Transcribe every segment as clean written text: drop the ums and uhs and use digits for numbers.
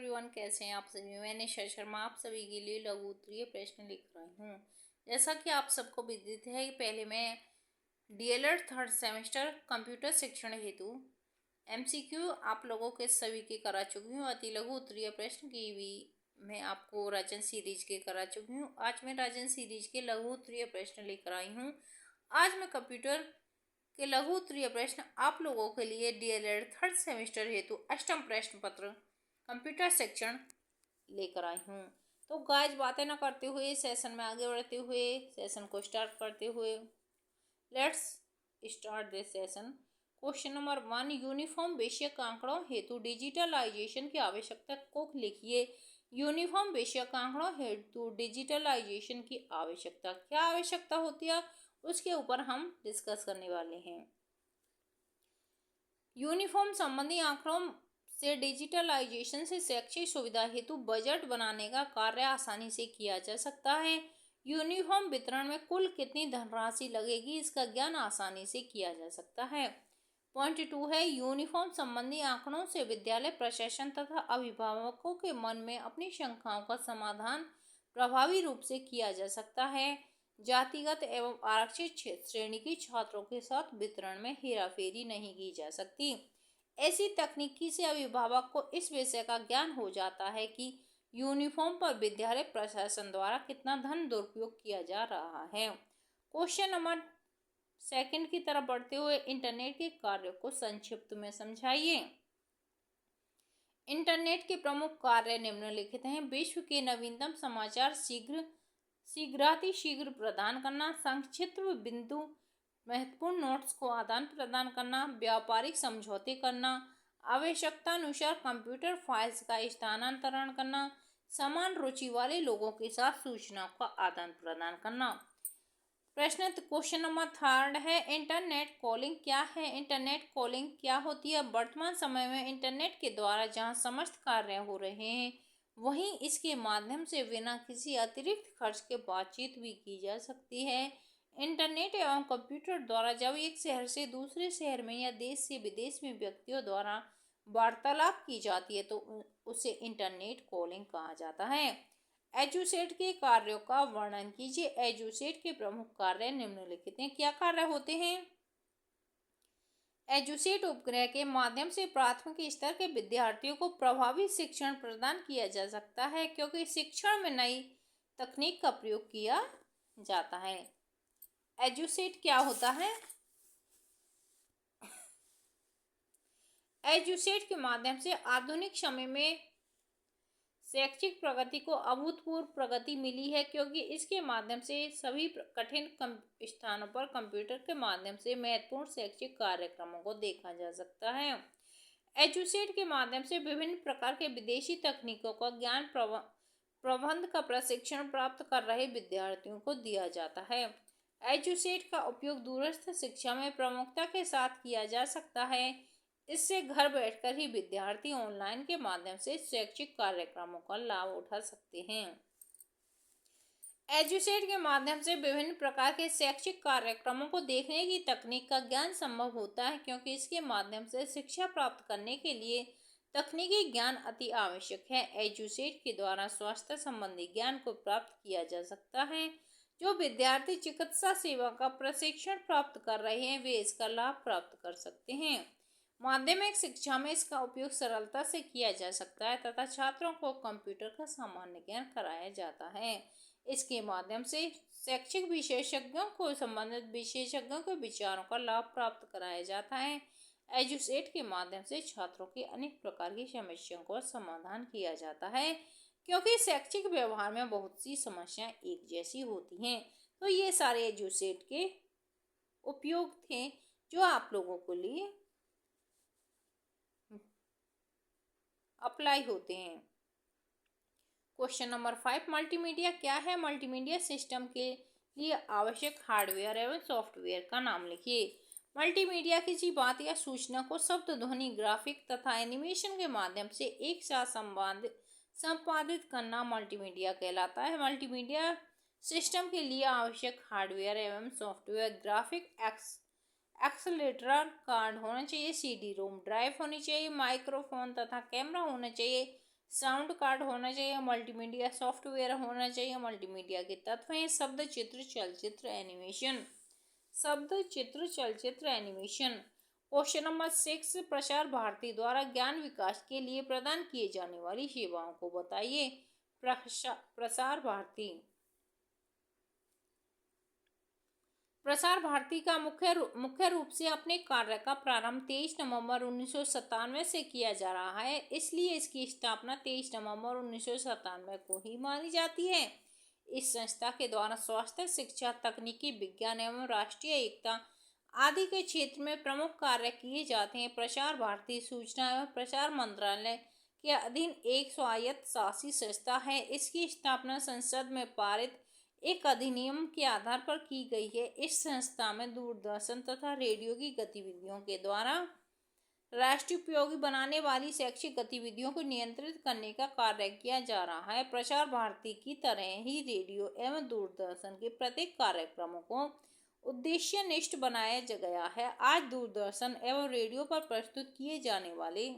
Everyone, कैसे हैं आप सभी। मैं निशा शर्मा आप सभी के लिए लघु उत्तरीय प्रश्न लिख रही हूँ। जैसा कि आप सबको विदित है कि पहले मैं डीएलएड थर्ड सेमेस्टर कंप्यूटर शिक्षण हेतु एमसीक्यू आप लोगों के सभी के करा चुकी हूँ। अति लघु उत्तरीय प्रश्न की भी मैं आपको राजन सीरीज के करा चुकी हूँ। आज मैं राजन सीरीज के लघु उत्तरीय प्रश्न लेकर आई हूँ। आज मैं कंप्यूटर के लघु उत्तरीय प्रश्न आप लोगों के लिए डीएलएड थर्ड सेमेस्टर हेतु अष्टम प्रश्न पत्र कंप्यूटर शिक्षण लेकर आई हूँ। तो गाइस, बातें न करते हुए सेशन में आगे बढ़ते हुए सेशन को स्टार्ट करते हुए let's start this session. Question number 1, uniform basic आंकड़ों हेतु डिजिटलाइजेशन की आवश्यकता को लिखिए। यूनिफॉर्म बेसिक आंकड़ों हेतु डिजिटलाइजेशन की आवश्यकता, क्या आवश्यकता होती है उसके ऊपर हम डिस्कस करने वाले हैं। यूनिफॉर्म संबंधी आंकड़ों से डिजिटलाइजेशन से शैक्षिक सुविधा हेतु बजट बनाने का कार्य आसानी से किया जा सकता है। यूनिफॉर्म वितरण में कुल कितनी धनराशि लगेगी, इसका ज्ञान आसानी से किया जा सकता है। पॉइंट 2 है, यूनिफॉर्म संबंधी आंकड़ों से विद्यालय प्रशासन तथा अभिभावकों के मन में अपनी शंकाओं का समाधान प्रभावी रूप से किया जा सकता है। जातिगत एवं आरक्षित श्रेणी के छात्रों के साथ वितरण में हेराफेरी नहीं की जा सकती। ऐसी तकनीकी से अभिभावक को इस विषय का ज्ञान हो जाता है कि यूनिफॉर्म पर विद्यालय प्रशासन द्वारा कितना धन दुरुपयोग किया जा रहा है। क्वेश्चन नंबर 2 की तरफ बढ़ते हुए इंटरनेट के कार्यों को संक्षिप्त में समझाइए। इंटरनेट के प्रमुख कार्य निम्नलिखित हैं। विश्व के नवीनतम समाचार शीघ्रातिशीघ्र प्रदान करना, संक्षिप्त बिंदु महत्वपूर्ण नोट्स को आदान प्रदान करना, व्यापारिक समझौते करना, आवश्यकता अनुसार कंप्यूटर फाइल्स का स्थानांतरण करना, समान रुचि वाले लोगों के साथ सूचनाओं का आदान प्रदान करना। प्रश्न क्वेश्चन नंबर 3 है, इंटरनेट कॉलिंग क्या है। इंटरनेट कॉलिंग क्या होती है। वर्तमान समय में इंटरनेट के द्वारा जहां समस्त कार्य हो रहे हैं, वहीं इसके माध्यम से बिना किसी अतिरिक्त खर्च के बातचीत भी की जा सकती है। इंटरनेट एवं कंप्यूटर द्वारा जब एक शहर से दूसरे शहर में या देश से विदेश में व्यक्तियों द्वारा वार्तालाप की जाती है तो उसे इंटरनेट कॉलिंग कहा जाता है। एजुसेट के कार्यों का वर्णन कीजिए। एजुसेट के प्रमुख कार्य निम्नलिखित हैं। क्या कार्य होते हैं। एजुसेट उपग्रह के माध्यम से प्राथमिक स्तर के विद्यार्थियों को प्रभावी शिक्षण प्रदान किया जा सकता है, क्योंकि शिक्षण में नई तकनीक का प्रयोग किया जाता है। एजुसेट क्या होता है। एजुसेट के माध्यम से आधुनिक समय में शैक्षिक प्रगति को अभूतपूर्व प्रगति मिली है, क्योंकि इसके माध्यम से सभी कठिन स्थानों पर कंप्यूटर के माध्यम से महत्वपूर्ण शैक्षिक कार्यक्रमों को देखा जा सकता है। एजुसेट के माध्यम से विभिन्न प्रकार के विदेशी तकनीकों का ज्ञान प्रबंध का प्रशिक्षण प्राप्त कर रहे विद्यार्थियों को दिया जाता है। एजुसेट का उपयोग दूरस्थ शिक्षा में प्रमुखता के साथ किया जा सकता है। इससे घर बैठकर ही विद्यार्थी ऑनलाइन के माध्यम से शैक्षिक कार्यक्रमों का लाभ उठा सकते हैं। एजुसेट के माध्यम से विभिन्न प्रकार के शैक्षिक कार्यक्रमों को देखने की तकनीक का ज्ञान संभव होता है, क्योंकि इसके माध्यम से शिक्षा प्राप्त करने के लिए तकनीकी ज्ञान अति आवश्यक है। एजुसेट के द्वारा स्वास्थ्य संबंधी ज्ञान को प्राप्त किया जा सकता है। जो विद्यार्थी चिकित्सा सेवा का प्रशिक्षण प्राप्त कर रहे हैं, वे इसका लाभ प्राप्त कर सकते हैं। माध्यमिक शिक्षा में इसका उपयोग सरलता से किया जा सकता है तथा छात्रों को कंप्यूटर का सामान्य ज्ञान कराया जाता है। इसके माध्यम से शैक्षिक विशेषज्ञों को संबंधित विशेषज्ञों के विचारों का लाभ प्राप्त कराया जाता है। एजुसेट के माध्यम से छात्रों की अनेक प्रकार की समस्याओं का समाधान किया जाता है, क्योंकि शैक्षिक व्यवहार में बहुत सी समस्याएं एक जैसी होती हैं। तो ये सारे एजुसेट के उपयोग थे जो आप लोगों के लिए अप्लाई होते हैं। क्वेश्चन नंबर 5, मल्टीमीडिया क्या है। मल्टीमीडिया सिस्टम के लिए आवश्यक हार्डवेयर एवं सॉफ्टवेयर का नाम लिखिए। मल्टीमीडिया किसी बात या सूचना को शब्द, ध्वनि, ग्राफिक तथा एनिमेशन के माध्यम से एक साथ संपादित करना मल्टीमीडिया कहलाता है। मल्टीमीडिया सिस्टम के लिए आवश्यक हार्डवेयर एवं सॉफ्टवेयर ग्राफिक एक्सेलेरेटर कार्ड होना चाहिए, सीडी रोम ड्राइव होनी चाहिए, माइक्रोफोन तथा कैमरा होना चाहिए, साउंड कार्ड होना चाहिए, मल्टीमीडिया सॉफ्टवेयर होना चाहिए। मल्टीमीडिया के तत्व हैं शब्द, चित्र, चलचित्र, एनिमेशन। शब्द, चित्र, चलचित्र, animation. Question number 6, Prasar Bharati द्वारा ज्ञान विकास के लिए प्रदान किए जाने वाली सेवाओं को बताइए। प्रसार भारती प्रसार भारती का मुख्य रूप से अपने कार्य का प्रारंभ 23 नवंबर 1997 से किया जा रहा है, इसलिए इसकी स्थापना 23 नवंबर 1997 को ही मानी जाती है। इस संस्था के द्वारा स्वास्थ्य, शिक्षा, तकनीकी, विज्ञान एवं राष्ट्रीय एकता आदि के क्षेत्र में प्रमुख कार्य किए जाते हैं। प्रसार भारती सूचना एवं प्रसार मंत्रालय के अधीन एक स्वायत्त शासी संस्था है। इसकी स्थापना संसद में पारित एक अधिनियम के आधार पर की गई है। इस संस्था में दूरदर्शन तथा रेडियो की गतिविधियों के द्वारा राष्ट्रीय उपयोगी बनाने वाली शैक्षिक गतिविधियों को नियंत्रित करने का कार्य किया जा रहा है। प्रसार भारती की तरह ही रेडियो एवं दूरदर्शन के प्रत्येक कार्यक्रमों को उद्देश्यनिष्ठ बनाया गया है। आज दूरदर्शन एवं रेडियो पर प्रस्तुत किए जाने वाले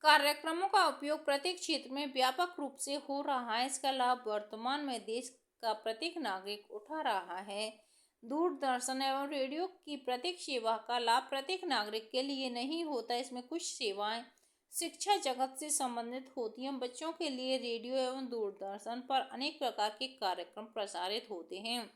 कार्यक्रमों का उपयोग प्रत्येक क्षेत्र में व्यापक रूप से हो रहा है। इसका लाभ वर्तमान में देश का प्रत्येक नागरिक उठा रहा है। दूरदर्शन एवं रेडियो की प्रत्येक सेवा का लाभ प्रत्येक नागरिक के लिए नहीं होता। इसमें कुछ सेवाएं शिक्षा जगत से संबंधित होती हैं। बच्चों के लिए रेडियो एवं दूरदर्शन पर अनेक प्रकार के कार्यक्रम प्रसारित होते हैं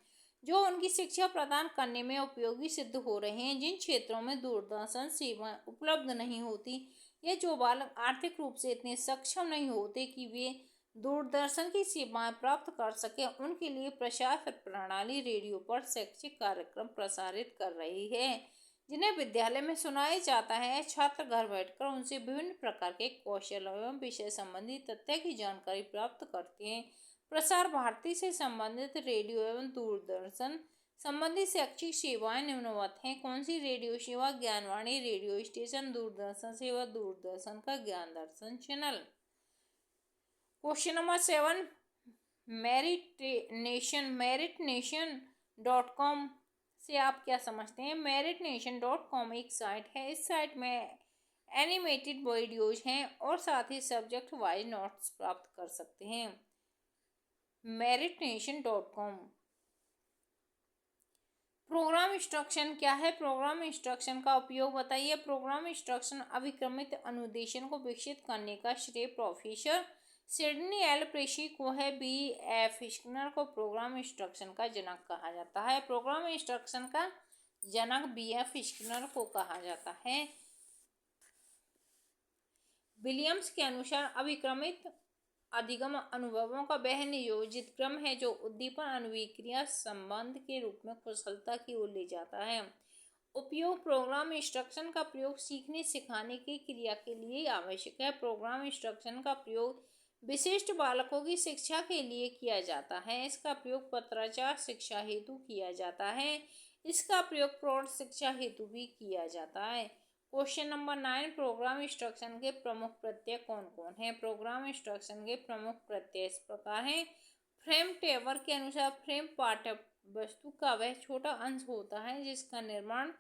जो उनकी शिक्षा प्रदान करने में उपयोगी सिद्ध हो रहे हैं। जिन क्षेत्रों में दूरदर्शन सेवाएं उपलब्ध नहीं होती या जो बालक आर्थिक रूप से इतने सक्षम नहीं होते कि वे दूरदर्शन की सेवाएं प्राप्त कर सके, उनके लिए प्रसार प्रणाली रेडियो पर शैक्षिक कार्यक्रम प्रसारित कर रही है जिन्हें विद्यालय में सुनाया जाता है। छात्र घर बैठकर उनसे विभिन्न प्रकार के कौशल एवं विषय संबंधी तथ्य की जानकारी प्राप्त करते हैं। प्रसार भारती से संबंधित रेडियो एवं दूरदर्शन संबंधित शैक्षिक सेवाएं निम्नवत हैं। कौन सी रेडियो सेवा? ज्ञानवाणी रेडियो स्टेशन, दूरदर्शन सेवा, दूरदर्शन का ज्ञान दर्शन चैनल। क्वेश्चन नंबर 7, meritnation.com से आप क्या समझते हैं? meritnation.com एक साइट है। इस साइट में एनिमेटेड वीडियोज हैं और साथ ही सब्जेक्ट वाइज नोट्स प्राप्त कर सकते हैं। meritnation.com। प्रोग्राम इंस्ट्रक्शन क्या है? प्रोग्राम इंस्ट्रक्शन का उपयोग बताइए। प्रोग्राम इंस्ट्रक्शन अभिक्रमित अनुदेशन को विकसित करने का श्रेय प्रोफेसर सिडनी एल प्रेशी को है। B.F. स्किनर को प्रोग्राम इंस्ट्रक्शन का जनक कहा जाता है। प्रोग्राम इंस्ट्रक्शन का जनक B.F. स्किनर को कहा जाता है। विलियम्स के अनुसार अभिक्रमित अधिगम अनुभवों का वह नियोजित क्रम है जो उद्दीपन अनुक्रिया संबंध के रूप में कुशलता की ओर ले जाता है। उपयोग प्रोग्राम इंस्ट्रक्शन का प्रयोग सीखने सिखाने की क्रिया के लिए आवश्यक है। प्रोग्राम इंस्ट्रक्शन का प्रयोग विशिष्ट बालकों की शिक्षा के लिए किया जाता है। इसका प्रयोग पत्राचार शिक्षा हेतु किया जाता है। इसका प्रयोग प्रौढ़ शिक्षा हेतु भी किया जाता है। क्वेश्चन नंबर 9, प्रोग्राम इंस्ट्रक्शन के प्रमुख प्रत्यय कौन कौन है? प्रोग्राम इंस्ट्रक्शन के प्रमुख प्रत्यय इस प्रकार हैं। फ्रेम टेबर के अनुसार फ्रेम पाठ्य वस्तु का वह छोटा अंश होता है जिसका निर्माण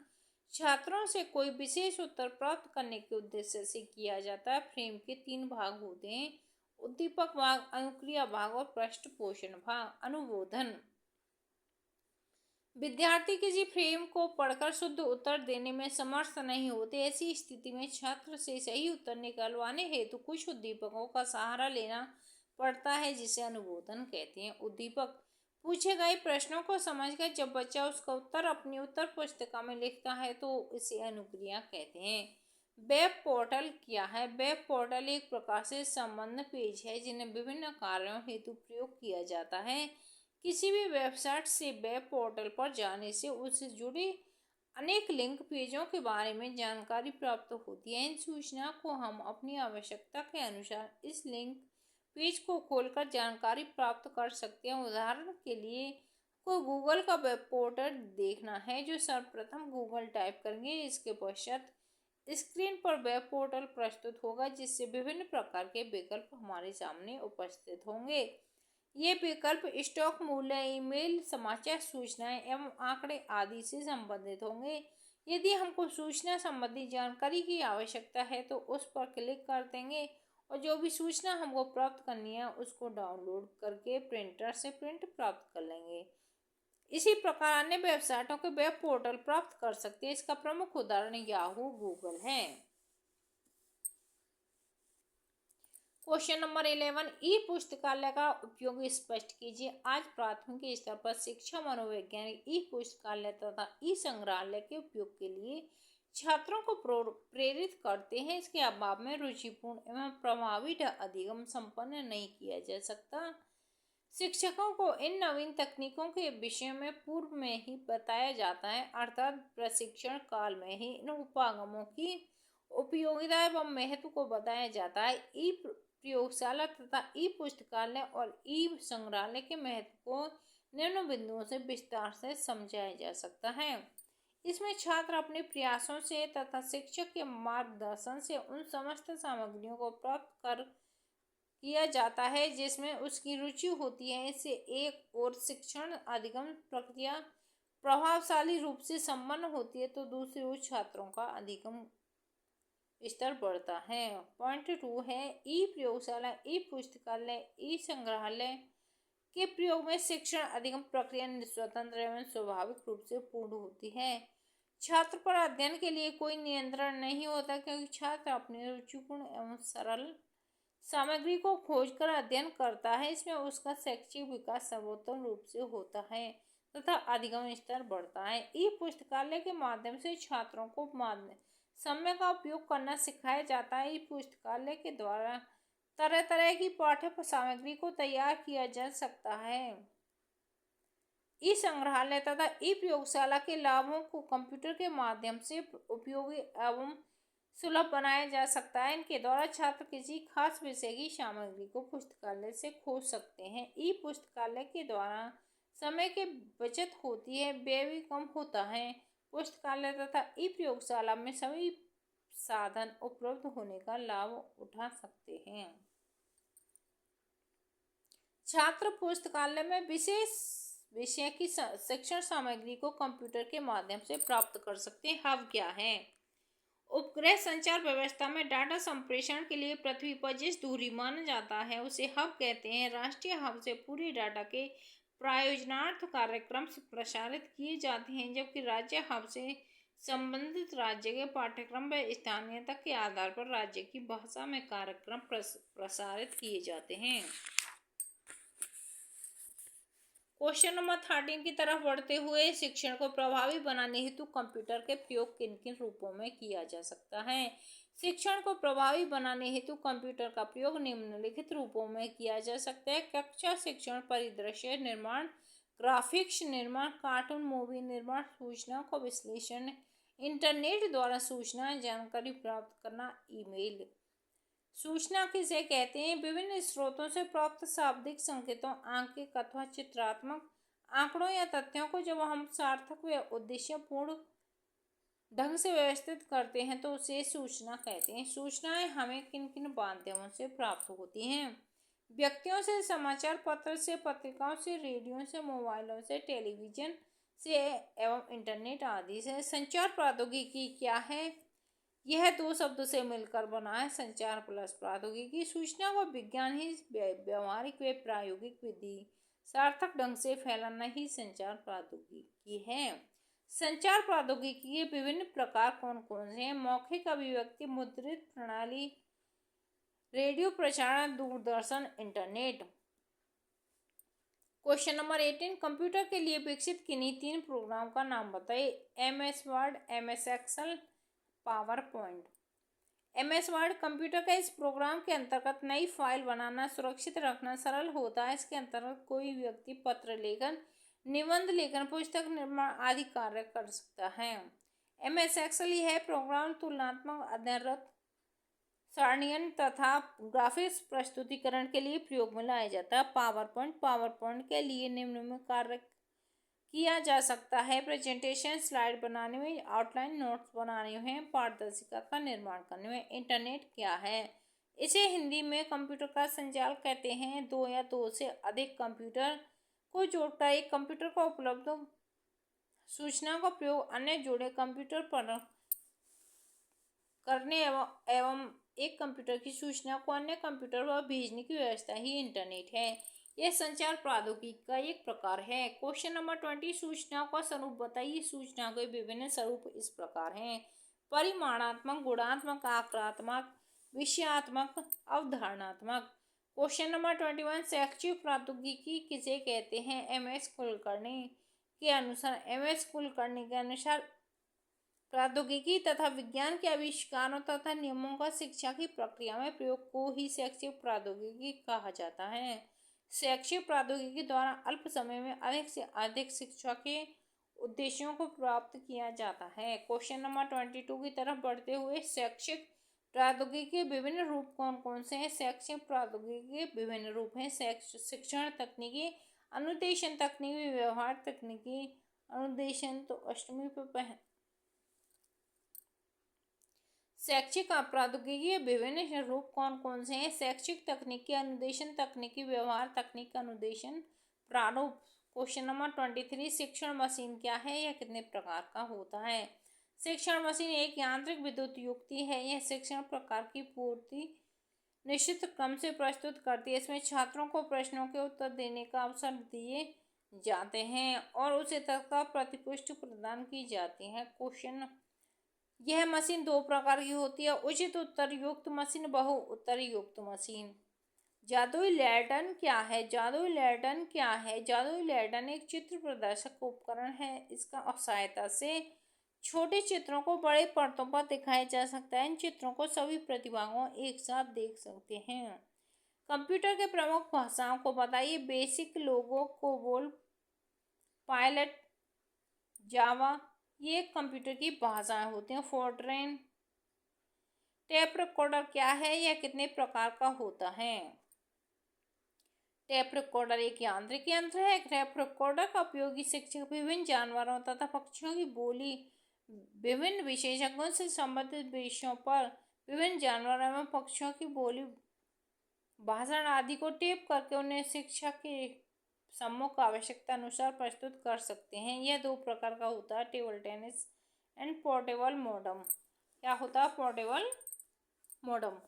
छात्रों से कोई विशेष उत्तर प्राप्त करने के उद्देश्य से किया जाता है। फ्रेम के 3 भाग होते हैं: उद्दीपक भाग, अनुक्रिया भाग और पृष्ठपोषण भाग। अनुबोधन: विद्यार्थी किसी फ्रेम को पढ़कर शुद्ध उत्तर देने में समर्थ नहीं होते। ऐसी स्थिति में छात्र से सही उत्तर निकलवाने हेतु कुछ उद्दीपकों का सहारा लेना पड़ता है जिसे अनुबोधन कहते हैं। उद्दीपक: पूछे गए प्रश्नों को समझकर जब बच्चा उसका उत्तर अपनी उत्तर पुस्तिका में लिखता है तो इसे अनुक्रिया कहते हैं। वेब पोर्टल क्या है? वेब पोर्टल एक प्रकार से संबंध पेज है जिन्हें विभिन्न कार्यों हेतु प्रयोग किया जाता है। किसी भी वेबसाइट से वेब पोर्टल पर जाने से उससे जुड़े अनेक लिंक पेजों के बारे में जानकारी प्राप्त होती है। इन सूचना को हम अपनी आवश्यकता के अनुसार इस लिंक पेज को खोलकर जानकारी प्राप्त कर सकते हैं। उदाहरण के लिए को गूगल का वेब पोर्टल देखना है जो सर्वप्रथम गूगल टाइप करेंगे, इसके पश्चात स्क्रीन पर वेब पोर्टल प्रस्तुत होगा जिससे विभिन्न प्रकार के विकल्प हमारे सामने उपस्थित होंगे। ये विकल्प स्टॉक मूल्य, ईमेल, समाचार, सूचनाएं एवं आंकड़े आदि से संबंधित होंगे। यदि हमको सूचना संबंधी जानकारी की आवश्यकता है तो उस पर क्लिक कर देंगे और जो भी सूचना हमको प्राप्त करनी है उसको डाउनलोड करके प्रिंटर से प्रिंट प्राप्त कर लेंगे। इसी प्रकार अन्य वेबसाइटों के वेब पोर्टल प्राप्त कर सकते हैं। इसका प्रमुख उदाहरण याहू गूगल है। क्वेश्चन नंबर 11, ई पुस्तकालय का उपयोग स्पष्ट कीजिए। आज प्राथमिक स्तर पर शिक्षा मनोवैज्ञानिक ई पुस्तकालय तथा ई संग्रहालय के उपयोग के लिए छात्रों को प्रेरित करते हैं। इसके अभाव में रुचिपूर्ण एवं प्रभावी अधिगम संपन्न नहीं किया जा सकता। शिक्षकों को इन नवीन तकनीकों के विषय में पूर्व में ही बताया जाता है, अर्थात प्रशिक्षण काल में ही इन उपागमों की उपयोगिता एवं महत्व को बताया जाता है। ई प्रयोगशाला तथा ई पुस्तकालय और ई संग्रहालय के महत्व को निम्न बिंदुओं से विस्तार से समझाया जा सकता है। इसमें छात्र अपने प्रयासों से तथा शिक्षक के मार्गदर्शन से उन समस्त सामग्रियों को प्राप्त कर किया जाता है जिसमें उसकी रुचि होती है। इससे एक और शिक्षण अधिगम प्रक्रिया प्रभावशाली रूप से संपन्न होती है तो दूसरी ओर छात्रों का अधिगम स्तर बढ़ता है। पॉइंट 2 है ई प्रयोगशाला ई पुस्तकालय ई संग्रहालय के प्रयोग में शिक्षण अधिगम प्रक्रिया स्वतंत्र एवं स्वाभाविक रूप से पूर्ण होती है। छात्र पर अध्ययन के लिए कोई नियंत्रण नहीं होता क्योंकि छात्र अपनी रुचिपूर्ण एवं सरल सामग्री को खोजकर अध्ययन करता है। इसमें उसका शैक्षिक विकास सर्वोत्तम रूप से होता है तथा अधिगम स्तर बढ़ता है। ई पुस्तकालय के माध्यम से छात्रों को समय का उपयोग करना सिखाया जाता है। ई पुस्तकालय के द्वारा तरह तरह की पाठ्य सामग्री को तैयार किया जा सकता है। ई संग्रहालय तथा ई प्रयोगशाला के लाभों को कंप्यूटर के माध्यम से उपयोगी एवं सुलभ बनाया जा सकता है। इनके द्वारा छात्र किसी खास विषय की सामग्री को पुस्तकालय से खोज सकते हैं। ई पुस्तकालय के द्वारा समय की बचत होती है, व्यय भी कम होता है। पुस्तकालय तथा ई प्रयोगशाला में सभी साधन उपलब्ध होने का लाभ उठा सकते हैं। छात्र पुस्तकालय में विशेष विषय की शिक्षण सामग्री को कंप्यूटर के माध्यम से प्राप्त कर सकते हैं। हब क्या है? उपग्रह संचार व्यवस्था में डाटा संप्रेषण के लिए पृथ्वी पर जिस दूरी माना जाता है उसे हब कहते हैं। राष्ट्रीय हब से पूरी डाटा के प्रायोजनार्थ कार्यक्रम प्रसारित किए जाते हैं, जबकि राज्य हब से संबंधित राज्य के पाठ्यक्रम व स्थानीयता के आधार पर राज्य की भाषा में कार्यक्रम प्रसारित किए जाते हैं। क्वेश्चन नंबर 13 की तरफ बढ़ते हुए शिक्षण को प्रभावी बनाने हेतु कंप्यूटर के प्रयोग किन किन रूपों में किया जा सकता है? शिक्षण को प्रभावी बनाने हेतु कंप्यूटर का प्रयोग निम्नलिखित रूपों में किया जा सकता है। कक्षा शिक्षण, परिदृश्य निर्माण, ग्राफिक्स निर्माण, कार्टून मूवी निर्माण, सूचना को विश्लेषण, इंटरनेट द्वारा सूचना जानकारी प्राप्त करना, ईमेल। सूचना किसे कहते हैं? विभिन्न स्रोतों से प्राप्त शाब्दिक संकेतों, आंकिक अथवा चित्रात्मक आंकड़ों या तथ्यों को जब हम सार्थक व उद्देश्यपूर्ण ढंग से व्यवस्थित करते हैं तो उसे सूचना कहते हैं। सूचनाएं हमें किन किन माध्यमों से प्राप्त होती हैं? व्यक्तियों से, समाचार पत्र से, पत्रिकाओं से, रेडियो से, मोबाइलों से, टेलीविजन से एवं इंटरनेट आदि से। संचार प्रौद्योगिकी क्या है? यह दो शब्दों से मिलकर बना है, संचार प्लस प्रौद्योगिकी। सूचना को विज्ञान ही व्यवहारिक व प्रायोगिक विधि सार्थक ढंग से फैलाना ही संचार प्रौद्योगिकी है। संचार प्रौद्योगिकी के विभिन्न प्रकार कौन कौन से हैं? मौखिक अभिव्यक्ति, मुद्रित प्रणाली, रेडियो प्रसारण, Doordarshan, internet. Question number 18, computer के लिए विकसित किन्हीं 3 प्रोग्राम का नाम बताइए। MS Word, MS Excel, PowerPoint. MS Word computer का इस प्रोग्राम के अंतर्गत नई फाइल बनाना, सुरक्षित रखना सरल होता है। इसके अंतर्गत कोई व्यक्ति पत्र लेखन, निबंध लेखन, पुस्तक निर्माण आदि कार्य कर सकता है। MS एक्सेल यह प्रोग्राम तुलनात्मक अध्ययन, सारणीकरण तथा ग्राफिक्स प्रस्तुतिकरण के लिए प्रयोग में लाया जाता है। पावर पॉइंट के लिए निम्न में कार्य किया जा सकता है। प्रेजेंटेशन, स्लाइड बनाने में, आउटलाइन नोट्स बनाने में, पारदर्शिता का निर्माण करने में। इंटरनेट क्या है? इसे हिंदी में कंप्यूटर का संजाल कहते हैं। 2 या 2 से अधिक कंप्यूटर को जोड़कर एक कंप्यूटर को उपलब्ध सूचना का प्रयोग अन्य जुड़े कंप्यूटर पर करने एवं एक कंप्यूटर की सूचना को अन्य कंप्यूटर पर भेजने की व्यवस्था ही इंटरनेट है। यह संचार प्रौद्योगिकी का एक प्रकार है। क्वेश्चन नंबर 20, सूचनाओं का स्वरूप बताइए। सूचनाओं के विभिन्न स्वरूप इस प्रकार हैं: परिमाणात्मक, गुणात्मक, आक्रात्मक, विषयात्मक, अवधारणात्मक। क्वेश्चन नंबर 21, शैक्षिक प्रौद्योगिकी किसे कहते हैं? एम एस कुलकर्णी के अनुसार प्रौद्योगिकी तथा विज्ञान के आविष्कारों तथा नियमों का शिक्षा की प्रक्रिया में प्रयोग को ही शैक्षिक प्रौद्योगिकी कहा जाता है। शैक्षिक प्रौद्योगिकी द्वारा अल्प समय में अधिक से अधिक शिक्षा के उद्देश्यों को प्राप्त किया जाता है। क्वेश्चन नंबर 22 की तरफ बढ़ते हुए, शैक्षिक प्रौद्योगिकी के विभिन्न रूप कौन कौन से हैं? शैक्षिक प्रौद्योगिकी के विभिन्न रूप हैं: शिक्षण तकनीकी, अनुदेशन तकनीकी, व्यवहार तकनीकी। अनुदेशन तो अष्टमी पे शैक्षिक प्रौद्योगिकी के विभिन्न रूप कौन कौन से हैं? शैक्षिक तकनीकी, अनुदेशन तकनीकी, व्यवहार तकनीक, अनुदेशन प्रारूप। क्वेश्चन नंबर 23, शिक्षण मशीन क्या है? यह कितने प्रकार का होता है? शिक्षण मशीन एक यांत्रिक विद्युत युक्ति है। यह शिक्षण प्रकार की पूर्ति निश्चित क्रम से प्रस्तुत करती है। इसमें छात्रों को प्रश्नों के उत्तर देने का अवसर दिए जाते हैं और उसे तत्काल प्रतिपुष्टि प्रदान की जाती है। क्वेश्चन, यह मशीन दो प्रकार की होती है: उचित उत्तर युक्त मशीन, बहु उत्तर युक्त मशीन। जादुई लैंटर्न क्या है? जादुई लैंटर्न क्या है? जादुई लैंटर्न एक चित्र प्रदर्शक उपकरण है। इसका सहायता से छोटे चित्रों को बड़े पर्दों पर दिखाया जा सकता है। इन चित्रों को सभी प्रतिभागी एक साथ देख सकते हैं। कंप्यूटर के प्रमुख भाषाओं को बताइए। बेसिक, लोगो, कोबोल, पायलट, जावा, ये कंप्यूटर की भाषाएं होती हैं। फोर्ट्रेन। टेप रिकॉर्डर क्या है? यह कितने प्रकार का होता है? टेप रिकॉर्डर एक यांत्रिक यंत्र है। टेप रिकॉर्डर का उपयोग शिक्षक विभिन्न जानवरों तथा पक्षियों की बोली, विभिन्न विशेषज्ञों से संबंधित विषयों पर विभिन्न जानवरों एवं पक्षियों की बोली, भाषण आदि को टेप करके उन्हें शिक्षा के सम्मुख आवश्यकता अनुसार प्रस्तुत कर सकते हैं। यह दो प्रकार का होता है: table tennis and portable modem. क्या होता है? Portable modem.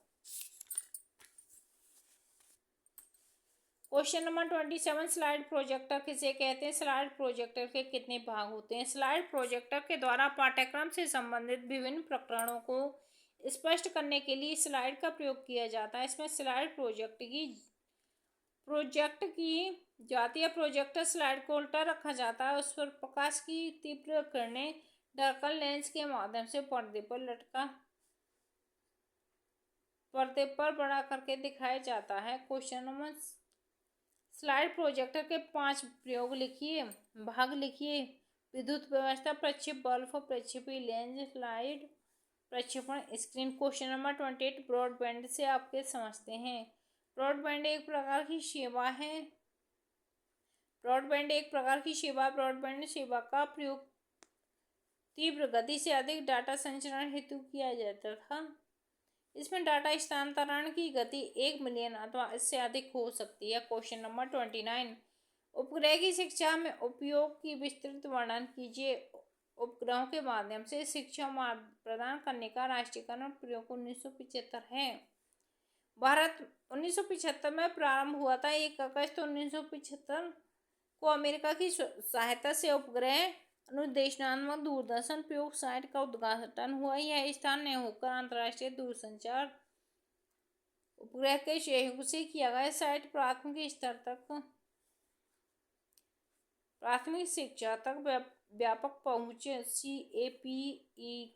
Question number 27, slide projector किसे कहते हैं? स्लाइड प्रोजेक्टर के कितने भाग होते हैं? स्लाइड प्रोजेक्टर के द्वारा पाठ्यक्रम से संबंधित विभिन्न प्रकरणों को स्पष्ट करने के लिए स्लाइड का प्रयोग किया जाता है। इसमें स्लाइड प्रोजेक्ट की जाती है। प्रोजेक्टर स्लाइड को उल्टा रखा जाता है। उस पर प्रकाश की तीव्र किरणें डार्कन लेंस के माध्यम से पर्दे पर बड़ा करके दिखाया जाता है। क्वेश्चन नंबर, स्लाइड प्रोजेक्टर के 5 प्रयोग लिखिए, भाग लिखिए। विद्युत व्यवस्था, प्रक्षेप बल्ब, प्रक्षेपी लेंस, स्लाइड प्रक्षेपण स्क्रीन। क्वेश्चन नंबर 28, ब्रॉडबैंड से आप क्या समझते हैं? ब्रॉडबैंड एक प्रकार की सेवा है। ब्रॉडबैंड सेवा का प्रयोग तीव्र गति से अधिक डाटा संचरण हेतु किया जाता था। इसमें डाटा स्थानांतरण की गति 1 मिलियन अथवा इससे अधिक हो सकती है। क्वेश्चन नंबर 29, उपग्रह की शिक्षा में उपयोग की विस्तृत वर्णन कीजिए। उपग्रहों के माध्यम से शिक्षा प्रदान करने का राष्ट्रीयकरण प्रयोग 1975 है। भारत 1975 में प्रारंभ हुआ था। 1 अगस्त 1975 को अमेरिका की सहायता से उपग्रह अनुदेशात्मक दूरदर्शन प्रयोग साइट का उद्घाटन हुआ। यह स्थान होकर अंतर्राष्ट्रीय दूरसंचार उपग्रह के सहयोग से किया गया। साइट प्राथमिक शिक्षा तक व्यापक पहुंच CAPE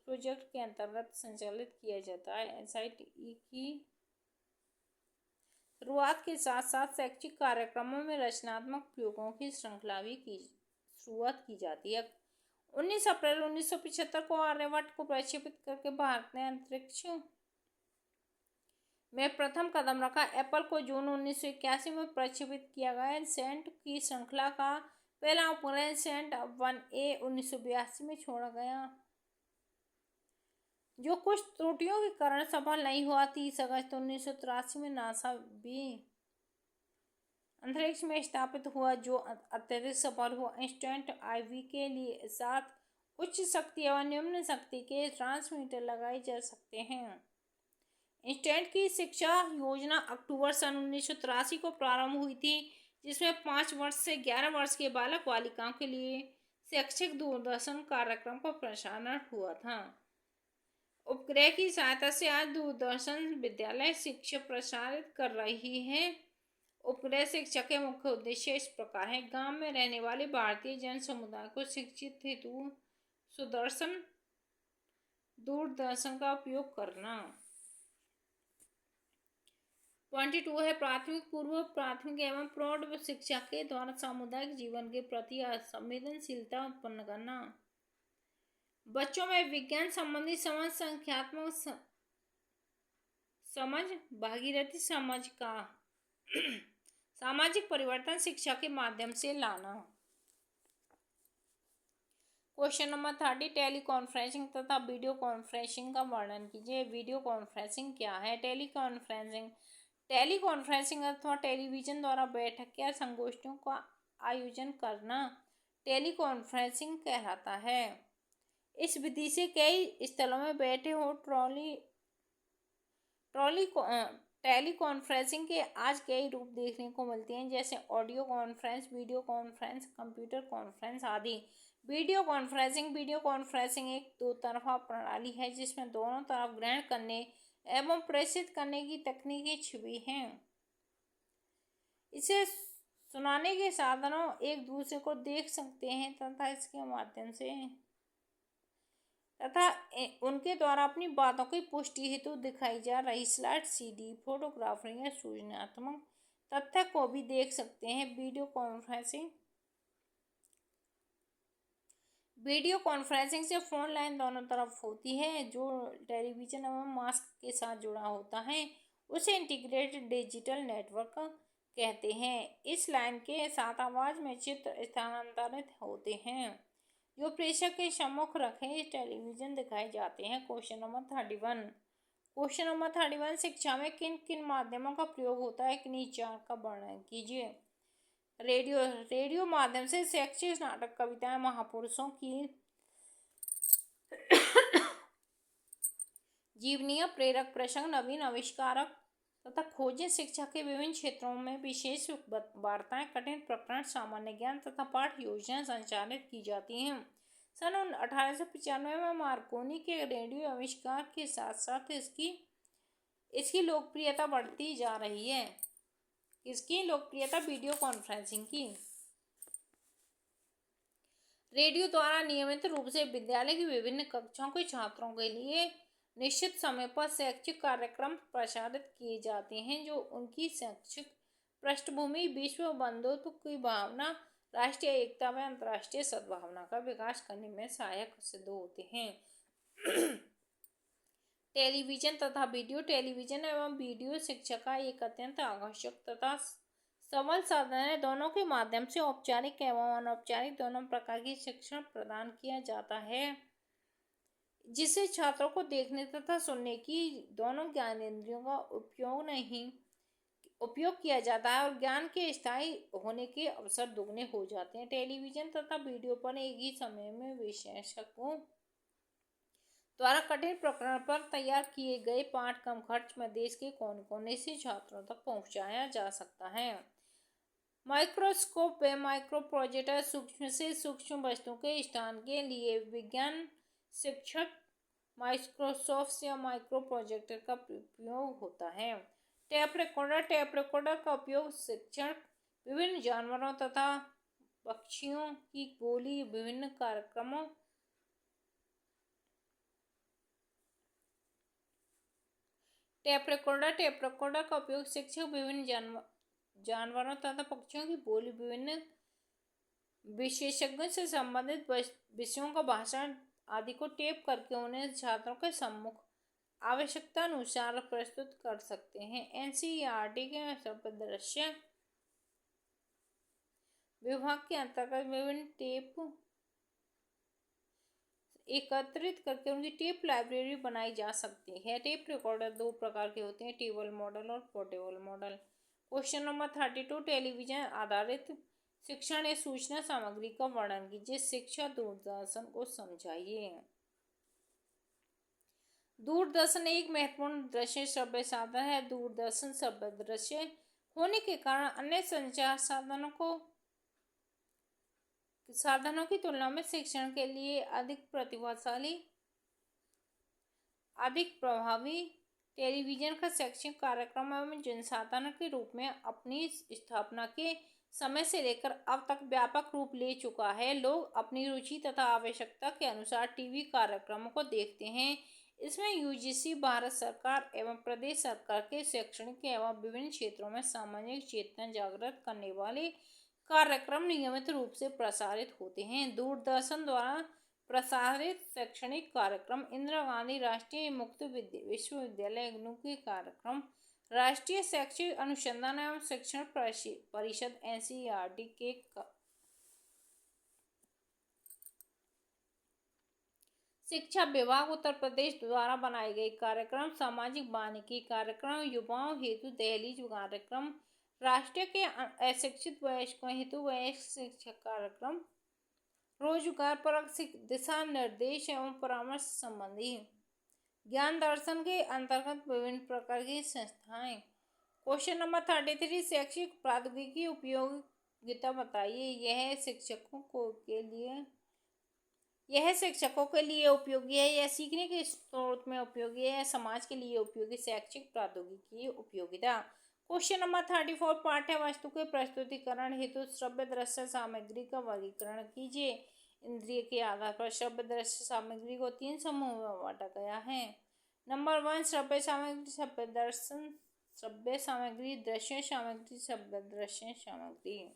प्रोजेक्ट के अंतर्गत संचालित किया जाता है। SITE की शुरुआत के साथ साथ शैक्षिक कार्यक्रमों में रचनात्मक प्रयोगों की श्रृंखला भी की शुरुआत की जाती है। 19 अप्रैल 1975 को आर्यभट्ट को प्रक्षेपित करके भारत ने अंतरिक्ष में प्रथम कदम रखा। एप्पल को जून 1981 में प्रक्षेपित किया गया। सेंट की श्रृंखला का पहला उपग्रह सेंट 1A 1982 में छोड़ा गया, जो कुछ त्रुटियों के कारण सफल नहीं हुआ। 30 अगस्त 1983 में नासा भी अंतरिक्ष में स्थापित हुआ, जो अत्यधिक सफल हुआ। इंस्टेंट IV के लिए साथ उच्च शक्ति एवं निम्न शक्ति के ट्रांसमीटर लगाए जा सकते हैं। इंस्टेंट की शिक्षा योजना अक्टूबर सन 1983 को प्रारंभ हुई थी, जिसमें 5 वर्ष से 11 वर्ष के बालक बालिकाओं के लिए शैक्षिक दूरदर्शन कार्यक्रम का प्रसारण हुआ था। उपग्रह की सहायता से आज दूरदर्शन विद्यालय शिक्षा प्रसारित कर रही है। उपग्रह शिक्षा के मुख्य उद्देश्य इस प्रकार है। गांव में रहने वाले भारतीय जन समुदाय को शिक्षित हेतु सुदर्शन दूरदर्शन का उपयोग करना। 22 है प्राथमिक, पूर्व प्राथमिक एवं प्रौढ़ शिक्षा के द्वारा सामुदायिक जीवन के प्रति संवेदनशीलता उत्पन्न करना। बच्चों में विज्ञान संबंधी समझ, संख्यात्मक समझ, भागीरथी समझ का सामाजिक परिवर्तन शिक्षा के माध्यम से लाना। क्वेश्चन नंबर 30, टेली कॉन्फ्रेंसिंग तथा वीडियो कॉन्फ्रेंसिंग का वर्णन कीजिए। वीडियो कॉन्फ्रेंसिंग क्या है? टेली कॉन्फ्रेंसिंग अथवा टेलीविजन द्वारा बैठक या संगोष्ठियों का आयोजन करना टेली कॉन्फ्रेंसिंग कहलाता है। इस विधि से कई स्थलों में बैठे हो टेली कॉन्फ्रेंसिंग के आज कई रूप देखने को मिलते हैं, जैसे audio conference, video conference, computer conference आदि। वीडियो कॉन्फ्रेंसिंग एक दो तरफा प्रणाली है, जिसमें दोनों तरफ ग्रहण करने एवं प्रेषित करने की तकनीकी छिपी हैं। इसे सुनाने के साधनों एक दूसरे को देख सकते हैं तथा इसके माध्यम से तथा उनके द्वारा अपनी बातों की पुष्टि हेतु दिखाई जा रही स्लाइड, सीडी, फोटोग्राफी या सूचनात्मक तथ्य को भी देख सकते हैं। वीडियो कॉन्फ्रेंसिंग से फोन लाइन दोनों तरफ होती है, जो टेलीविजन एवं मास्क के साथ जुड़ा होता है उसे इंटीग्रेटेड डिजिटल नेटवर्क कहते हैं। इस लाइन के साथ आवाज में चित्र स्थानांतरित होते हैं, जो प्रेक्षक के सम्मुख रखे टेलीविजन दिखाए जाते हैं। क्वेश्चन नंबर 31 शिक्षा में किन किन माध्यमों का प्रयोग होता है? किन्हीं चार का वर्णन कीजिए। रेडियो माध्यम से शैक्षिक नाटक, कविताएं, महापुरुषों की जीवनीय, प्रेरक प्रसंग, नवीन आविष्कारक तथा खोजें, शिक्षा के विभिन्न क्षेत्रों में विशेष वार्ताएं, कठिन प्रकरण, सामान्य ज्ञान तथा पाठ योजना संचालित की जाती हैं। सन 1895 में मार्कोनी के रेडियो आविष्कार के साथ साथ इसकी लोकप्रियता बढ़ती जा रही है। इसकी लोकप्रियता वीडियो कॉन्फ्रेंसिंग की। रेडियो द्वारा नियमित रूप से विद्यालय की विभिन्न कक्षाओं के छात्रों के लिए निश्चित समय पर शैक्षिक कार्यक्रम प्रसारित किए जाते हैं, जो उनकी शैक्षिक पृष्ठभूमि, विश्व बंधुत्व की भावना, राष्ट्रीय एकता व अंतर्राष्ट्रीय सद्भावना का विकास करने में सहायक सिद्ध होते हैं। टेलीविजन एवं वीडियो शिक्षा का एक अत्यंत आवश्यक तथा सबल साधन है। दोनों के माध्यम से औपचारिक एवं अनौपचारिक दोनों प्रकार की शिक्षा प्रदान किया जाता है, जिससे छात्रों को देखने तथा सुनने की दोनों ज्ञानेंद्रियों का उपयोग किया जाता है और ज्ञान के स्थायी होने के अवसर दुगने हो जाते हैं। टेलीविजन तथा वीडियो पर एक ही समय में विशेषज्ञों द्वारा कठिन प्रकरण पर तैयार किए गए पाठ कम खर्च में देश के कोने कोने से छात्रों तक पहुंचाया जा सकता है। माइक्रोस्कोप व माइक्रो प्रोजेक्टर, सूक्ष्म से सूक्ष्म वस्तुओं के स्थान के लिए विज्ञान शिक्षक माइक्रोस्कोप या माइक्रो प्रोजेक्टर का उपयोग होता है। टेप रिकॉर्डर का उपयोग शिक्षक विभिन्न जानवरों तथा पक्षियों की बोली विभिन्न कार्यक्रमों टेप रिकॉर्डर का उपयोग शिक्षक विभिन्न जानवरों तथा पक्षियों की बोली विभिन्न विशेषज्ञों से संबंधित विषयों का भाषण आदि को टेप करके उन्हें छात्रों के सम्मुख आवश्यकता अनुसार प्रस्तुत कर सकते हैं। एनसीईआरटी के परिदृश्य विभाग के अंतर्गत विभिन्न टेप एकत्रित करके उनकी टेप लाइब्रेरी बनाई जा सकती है। टेप रिकॉर्डर दो प्रकार के होते हैं, टेबल मॉडल और portable model. Question number 32, television आधारित शिक्षण या सूचना सामग्री का वर्णन कीजिए। शिक्षा दूरदर्शन को समझाइए। दूरदर्शन एक महत्वपूर्ण दृश्य श्रव्य साधन है। दूरदर्शन श्रव्य दृश्य होने के कारण अन्य संचार साधनों की तुलना में शिक्षण के लिए अधिक प्रतिभाशाली, अधिक प्रभावी टेलीविजन का शैक्षिक कार्यक्रम एवं जनसाधन के रूप में अपनी स्थापना के समय से लेकर अब तक व्यापक रूप ले चुका है। लोग अपनी रुचि तथा आवश्यकता के अनुसार टीवी कार्यक्रमों को देखते हैं। इसमें यूजीसी, भारत सरकार एवं प्रदेश सरकार के शैक्षणिक एवं विभिन्न क्षेत्रों में सामाजिक चेतना जागृत करने वाले कार्यक्रम नियमित रूप से प्रसारित होते हैं। दूरदर्शन द्वारा प्रसारित शैक्षणिक कार्यक्रम इंदिरा गांधी राष्ट्रीय मुक्त विश्वविद्यालय इग्नू के कार्यक्रम, राष्ट्रीय शैक्षिक अनुसंधान एवं शिक्षण परिषद एनसीईआरटी के शिक्षा विभाग उत्तर प्रदेश द्वारा बनाए गए कार्यक्रम, सामाजिक वानिकी कार्यक्रम, युवाओं हेतु दहलीज कार्यक्रम, राष्ट्रीय के अशिक्षित वयस्कों हेतु वयस्क शिक्षा कार्यक्रम, रोजगार परक दिशा निर्देश एवं परामर्श संबंधी ज्ञान दर्शन के अंतर्गत विभिन्न प्रकार की संस्थाएं। क्वेश्चन नंबर 33, शैक्षिक प्रौद्योगिकी उपयोगिता बताइए। यह शिक्षकों के लिए उपयोगी है या सीखने के स्रोत में उपयोगी है या समाज के लिए उपयोगी शैक्षिक प्रौद्योगिकी उपयोगिता। क्वेश्चन नंबर 34, पाठ्य वस्तु के प्रस्तुतिकरण हेतु श्रव्य दृश्य सामग्री का वर्गीकरण कीजिए। इंद्रिय के आधार पर श्रव्य दृश्य सामग्री को 3 समूहों में बांटा गया है। नंबर 1, श्रव्य सामग्री, श्रव्य दर्शन, श्रव्य सामग्री, दृश्य सामग्री, श्रव्य दृश्य सामग्री।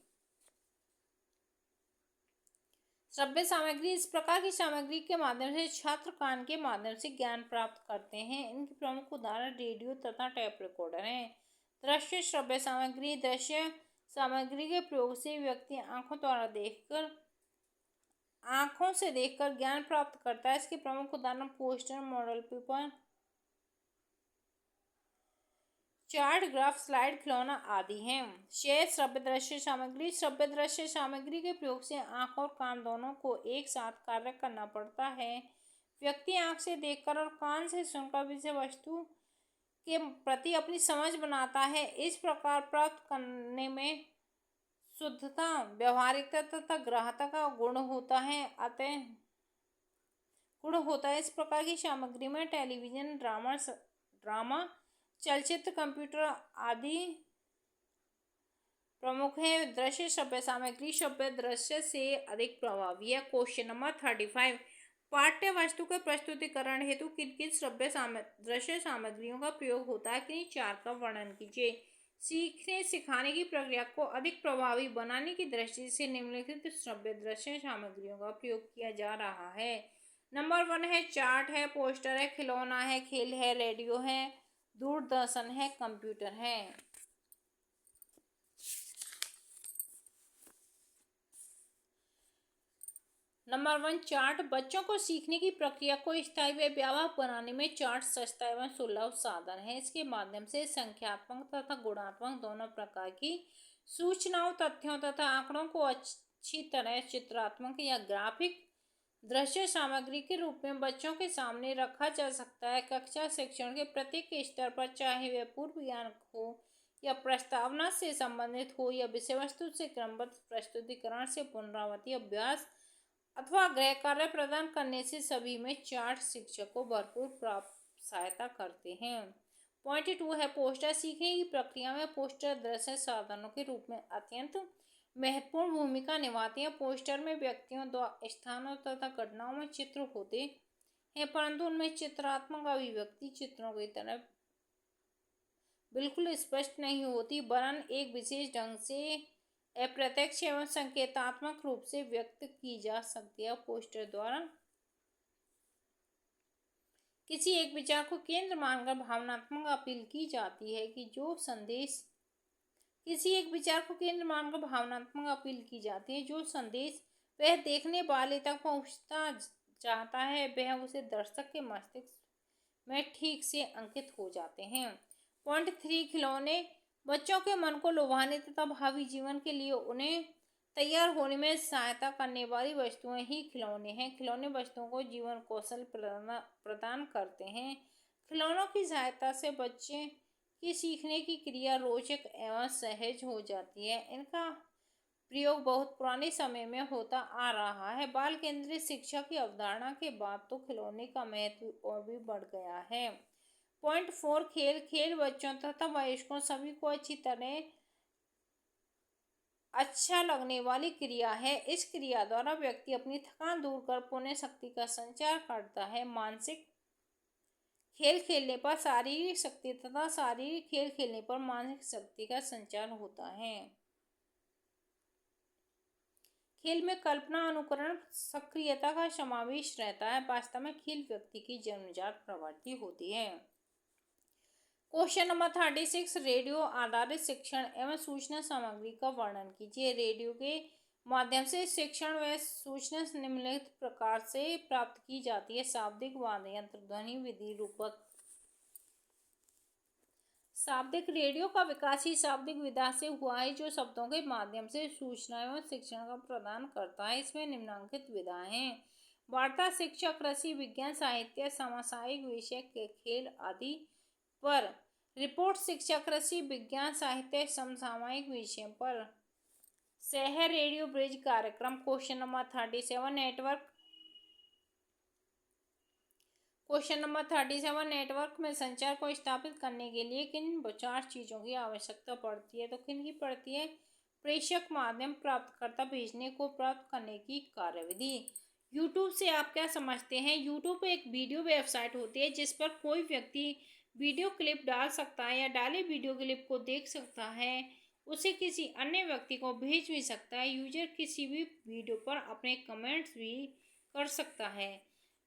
श्रव्य सामग्री इस प्रकार की सामग्री के माध्यम से छात्र कान के माध्यम से ज्ञान प्राप्त करते हैं। इनके प्रमुख उदाहरण रेडियो तथा टेप रिकॉर्डर हैं। दृश्य श्रव्य सामग्री, दृश्य सामग्री के प्रयोग से व्यक्ति आंखों से देखकर ज्ञान प्राप्त करता है। इसके प्रमुख उदाहरण poster, model paper, chart, graph, slide, खिलौना आदि हैं। श्रव्य दृश्य सामग्री, श्रव्य दृश्य सामग्री के प्रयोग से आंख और कान दोनों को एक साथ कार्य करना पड़ता है। व्यक्ति आंख से देखकर और कान से सुनकर विषय वस्तु के प्रति अपनी समझ बनाता है। इस प्रकार प्राप्त करने में शुद्धता, व्यवहारिकता तथा ग्राह्यता का गुण होता है। इस प्रकार की सामग्री में टेलीविजन, ड्रामा, चलचित्र, कंप्यूटर आदि प्रमुख है। दृश्य श्रव्य सामग्री श्रव्य दृश्य से अधिक प्रभावी है। क्वेश्चन नंबर 35, पाठ्य वस्तु के प्रस्तुतिकरण हेतु किन किन श्रव्य दृश्य सामग्रियों का प्रयोग होता है, किन्हीं 4 का वर्णन कीजिए। सीखने सिखाने की प्रक्रिया को अधिक प्रभावी बनाने की दृष्टि से निम्नलिखित श्रव्य दृश्य सामग्रियों का प्रयोग किया जा रहा है। नंबर 1 है चार्ट है, पोस्टर है, खिलौना है, खेल है, रेडियो है, दूरदर्शन है, कंप्यूटर है। Number 1, chart. बच्चों को सीखने की प्रक्रिया को स्थायी व व्यापक बनाने में चार्ट सस्ता एवं सुलभ साधन है। इसके माध्यम से संख्यात्मक तथा गुणात्मक दोनों प्रकार की सूचनाओं, तथ्यों तथा आंकड़ों को अच्छी तरह चित्रात्मक या ग्राफिक दृश्य सामग्री के रूप में बच्चों के सामने रखा जा सकता है। कक्षा शिक्षण के प्रत्येक स्तर पर, चाहे वह पूर्व ज्ञान हो या प्रस्तावना से संबंधित हो या विषय वस्तु से क्रमबद्ध प्रस्तुतिकरण से पुनरावृत्ति अभ्यास अथवा गृह कार्य प्रदान करने से सभी में चार्ट शिक्षक को भरपूर सहायता करते हैं। पॉइंट 2 है पोस्टर। सीखने की प्रक्रिया में पोस्टर दृश्य साधनों के रूप में अत्यंत महत्वपूर्ण भूमिका निभाते हैं। पोस्टर में व्यक्तियों, स्थानों तथा घटनाओं में चित्र होते हैं, परंतु उनमें चित्रात्मक अभिव्यक्ति चित्रों की तरह बिल्कुल स्पष्ट नहीं होती, वरन एक विशेष ढंग से अप्रत्यक्ष एवं संकेतात्मक रूप से व्यक्त की जा सकती है। पोस्टर द्वारा किसी एक विचार को केंद्र मानकर भावनात्मक अपील की जाती है कि जो संदेश वह देखने वाले तक पहुंचता चाहता है, वह उसे दर्शक के मस्तिष्क में ठीक से अंकित हो जाते हैं। पॉइंट 3, खिलौने। बच्चों के मन को लुभाने तथा भावी जीवन के लिए उन्हें तैयार होने में सहायता करने वाली वस्तुएं ही खिलौने हैं। खिलौने बच्चों को जीवन कौशल प्रदान करते हैं। खिलौनों की सहायता से बच्चे की सीखने की क्रिया रोचक एवं सहज हो जाती है। इनका प्रयोग बहुत पुराने समय में होता आ रहा है। बाल केंद्रित शिक्षा की अवधारणा के बाद तो खिलौने का महत्व और भी बढ़ गया है। पॉइंट 4, खेल। खेल बच्चों तथा वयस्कों सभी को अच्छी तरह अच्छा लगने वाली क्रिया है। इस क्रिया द्वारा व्यक्ति अपनी थकान दूर कर पुण्य शक्ति का संचार करता है। मानसिक खेल खेलने पर शारीरिक शक्ति तथा शारीरिक खेल खेलने पर मानसिक शक्ति का संचार होता है। खेल में कल्पना, अनुकरण, सक्रियता का समावेश रहता है। वास्तव में खेल व्यक्ति की जन्मजात प्रवृत्ति होती है। क्वेश्चन नंबर 36, रेडियो आधारित शिक्षण एवं सूचना सामग्री का वर्णन कीजिए। रेडियो के माध्यम से शिक्षण व सूचना निम्नलिखित प्रकार से प्राप्त की जाती है। शाब्दिक, वाद्य यंत्र, ध्वनि विधि, रूपक। शाब्दिक। रेडियो का विकास ही शाब्दिक विधा से हुआ है, जो शब्दों के माध्यम से सूचना एवं शिक्षण का प्रदान करता है। इसमें निम्नलिखित विधाएं हैं: वार्ता, शिक्षा, कृषि, विज्ञान, साहित्य, समसामयिक विषय के खेल आदि पर। रिपोर्ट, शिक्षा, कृषि, विज्ञान, साहित्य, समसामयिक विषय पर। शहर रेडियो ब्रिज कार्यक्रम। Question number 37, network. Question number 37, network में संचार को स्थापित करने के लिए किन 4 चीज़ों की आवश्यकता पड़ती है? तो किन की पड़ती है? प्रेषक, माध्यम, प्राप्तकर्ता, भेजने को प्राप्त करने की कार्यविधि। यूट्यूब से आप क्या समझते हैं? यूट्यूब एक वीडियो वेबसाइट होती है जिस पर कोई व्यक्ति वीडियो क्लिप डाल सकता है या डाले वीडियो क्लिप को देख सकता है, उसे किसी अन्य व्यक्ति को भेज भी सकता है। यूजर किसी भी वीडियो पर अपने कमेंट्स भी कर सकता है।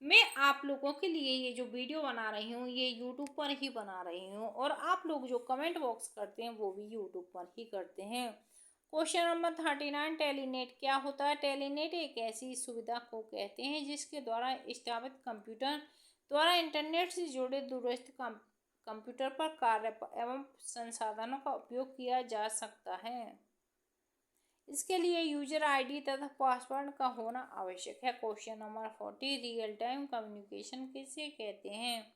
मैं आप लोगों के लिए ये जो वीडियो बना रही हूँ ये यूट्यूब पर ही बना रही हूँ, और आप लोग जो कमेंट बॉक्स करते हैं वो भी यूट्यूब पर ही करते हैं। क्वेश्चन नंबर 39, टेलीनेट क्या होता है? टेलीनेट एक ऐसी सुविधा को कहते हैं जिसके द्वारा स्थापित कंप्यूटर द्वारा इंटरनेट से जुड़े दूरस्थ कंप्यूटर पर कार्य एवं संसाधनों का उपयोग किया जा सकता है। इसके लिए यूजर आईडी तथा पासवर्ड का होना आवश्यक है। Question number 40, real time communication किसे कहते हैं?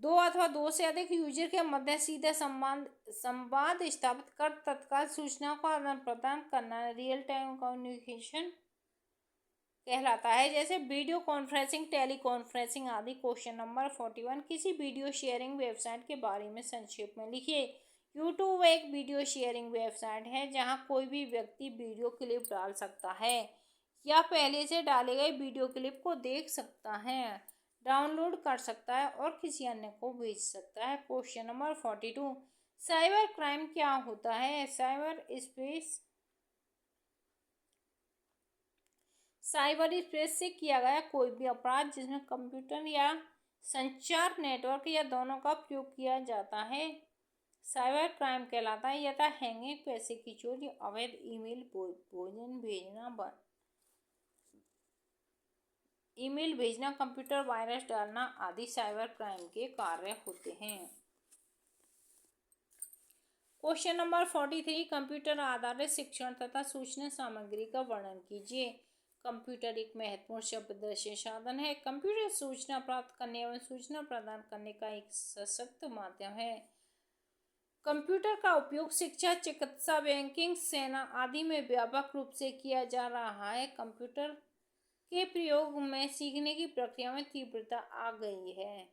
2 अथवा 2 से अधिक यूजर के मध्य सीधा संवाद स्थापित कर तत्काल सूचनाओं का आदान प्रदान करना रियल टाइम कम्युनिकेशन कहलाता है, जैसे वीडियो कॉन्फ्रेंसिंग, टेली कॉन्फ्रेंसिंग आदि। क्वेश्चन नंबर 41, किसी वीडियो शेयरिंग वेबसाइट के बारे में संक्षेप में लिखिए। यूट्यूब एक वीडियो शेयरिंग वेबसाइट है जहां कोई भी व्यक्ति वीडियो क्लिप डाल सकता है या पहले से डाले गए वीडियो क्लिप को देख सकता है, डाउनलोड कर सकता है और किसी अन्य को भेज सकता है। क्वेश्चन नंबर 42, साइबर क्राइम क्या होता है? साइबर स्पेस से किया गया कोई भी अपराध जिसमें कंप्यूटर या संचार नेटवर्क या दोनों का प्रयोग किया जाता है साइबर क्राइम कहलाता है। यथा हैकिंग, पैसे की चोरी, अवैध ईमेल भेजना, कंप्यूटर वायरस डालना आदि साइबर क्राइम के कार्य होते हैं। क्वेश्चन नंबर 43, कंप्यूटर आधारित शिक्षण तथा सूचना सामग्री का वर्णन कीजिए। कंप्यूटर एक महत्वपूर्ण शब्ददृश्य साधन है। कंप्यूटर सूचना प्राप्त करने एवं सूचना प्रदान करने का एक सशक्त माध्यम है। कंप्यूटर का उपयोग शिक्षा, चिकित्सा, बैंकिंग, सेना आदि में व्यापक रूप से किया जा रहा है। कंप्यूटर के प्रयोग में सीखने की प्रक्रिया में तीव्रता आ गई है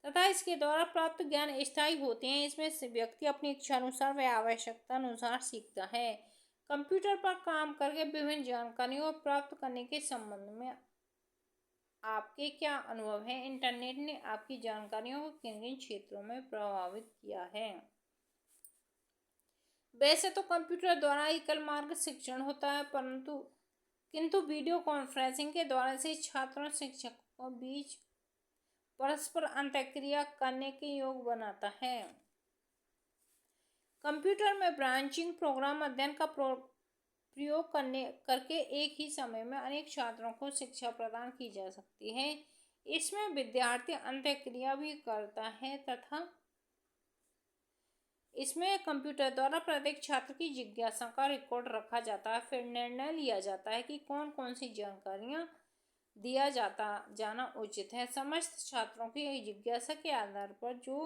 तथा इसके द्वारा प्राप्त ज्ञान स्थायी होते हैं। इसमें व्यक्ति अपनी इच्छा अनुसार व आवश्यकता अनुसार सीखता है। कंप्यूटर पर काम करके विभिन्न जानकारियों को प्राप्त करने के संबंध में आपके क्या अनुभव है? इंटरनेट ने आपकी जानकारियों को किन किन क्षेत्रों में प्रभावित किया है? वैसे तो कंप्यूटर द्वारा एकल मार्ग शिक्षण होता है, किंतु वीडियो कॉन्फ्रेंसिंग के द्वारा से छात्रों और शिक्षकों के बीच परस्पर अंतःक्रिया करने के योग बनाता है। कंप्यूटर में ब्रांचिंग प्रोग्राम अध्ययन का प्रयोग करके एक ही समय में अनेक छात्रों को शिक्षा प्रदान की जा सकती है। इसमें विद्यार्थी अंतःक्रिया भी करता है तथा इसमें कंप्यूटर द्वारा प्रत्येक छात्र की जिज्ञासा का रिकॉर्ड रखा जाता है। फिर निर्णय लिया जाता है कि कौन कौन सी जानकारियां दिया जाना उचित है। समस्त छात्रों की जिज्ञासा के आधार पर जो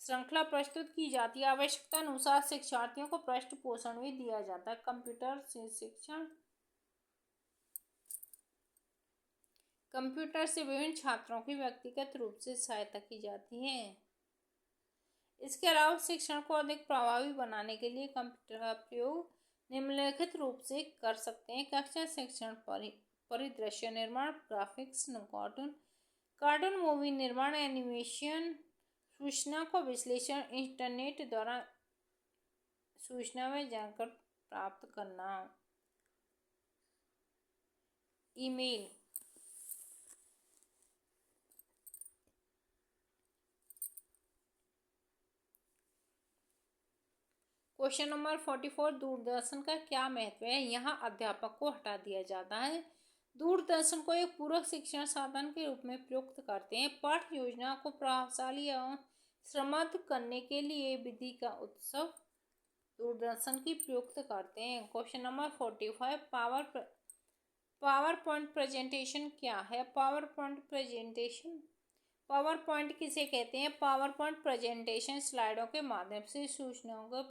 श्रृंखला प्रस्तुत की जाती है, आवश्यकता अनुसार शिक्षार्थियों को पृष्ठ पोषण भी दिया जाता है। कंप्यूटर से शिक्षण। कंप्यूटर से विभिन्न छात्रों की व्यक्तिगत रूप से सहायता की जाती है। इसके अलावा शिक्षण को अधिक प्रभावी बनाने के लिए कंप्यूटर का प्रयोग निम्नलिखित रूप से कर सकते हैं। कक्षा शिक्षण परिदृश्य निर्माण, ग्राफिक्स, कार्टून मूवी निर्माण, एनिमेशन, सूचना को विश्लेषण, इंटरनेट द्वारा सूचना में जानकारी प्राप्त करना, ईमेल। क्वेश्चन नंबर 44, दूरदर्शन का क्या महत्व है? यहाँ अध्यापक को हटा दिया जाता है। दूरदर्शन को एक पूरक शिक्षण साधन के रूप में प्रयुक्त करते हैं। पाठ योजना को प्रभावशाली एवं श्रमबद्ध करने के लिए विधि का उत्सव दूरदर्शन की प्रयुक्त करते हैं। Question number 45, power point presentation क्या है? पावर पॉइंट किसे कहते हैं? पावर पॉइंट प्रेजेंटेशन स्लाइडों के माध्यम से सूचनाओं का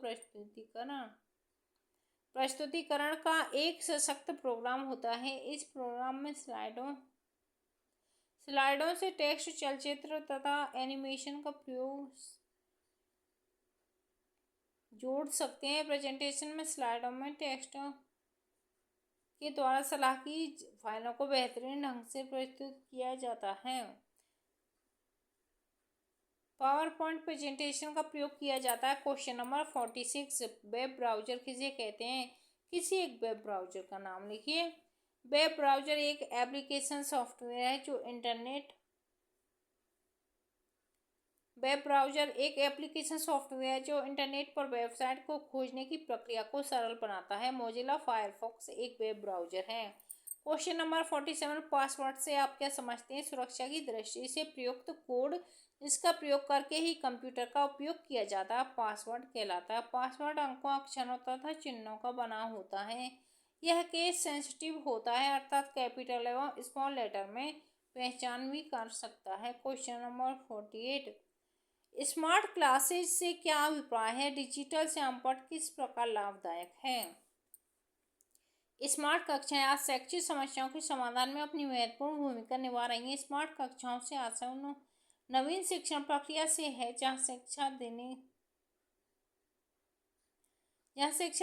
प्रस्तुतिकरण का एक सशक्त प्रोग्राम होता है। इस प्रोग्राम में स्लाइडों से टेक्स्ट, चलचित्र तथा एनिमेशन का प्रयोग जोड़ सकते हैं। प्रेजेंटेशन में स्लाइडों में टेक्स्ट के द्वारा सलाह की फाइलों को बेहतरीन ढंग से प्रस्तुत किया जाता है। पावर पॉइंट प्रेजेंटेशन का प्रयोग किया जाता है। क्वेश्चन नंबर 46, वेब ब्राउज़र किसे कहते हैं? किसी एक वेब ब्राउज़र का नाम लिखिए। वेब ब्राउज़र एक एप्लीकेशन सॉफ्टवेयर है जो इंटरनेट पर वेबसाइट को खोजने की प्रक्रिया को सरल बनाता है। मोजिला फायरफॉक्स एक वेब ब्राउज़र है। क्वेश्चन नंबर 47, पासवर्ड से आप क्या समझते हैं? सुरक्षा की दृष्टि से प्रयुक्त कोड जिसका प्रयोग करके ही कंप्यूटर का उपयोग किया जाता है पासवर्ड कहलाता है। पासवर्ड अंकों, अक्षरों तथा चिन्हों का बना होता है। यह केस सेंसिटिव होता है, अर्थात कैपिटल एवं स्मॉल लेटर में पहचान भी कर सकता है। क्वेश्चन नंबर 48, स्मार्ट क्लासेज से क्या अभिप्राय है? डिजिटल श्यामपट्ट किस प्रकार लाभदायक है? स्मार्ट कक्षाएं आज शैक्षिक समस्याओं के समाधान में अपनी महत्वपूर्ण भूमिका निभा रही हैं। स्मार्ट कक्षाओं से आशय नवीन शिक्षण प्रक्रिया से है, जहाँ शिक्षा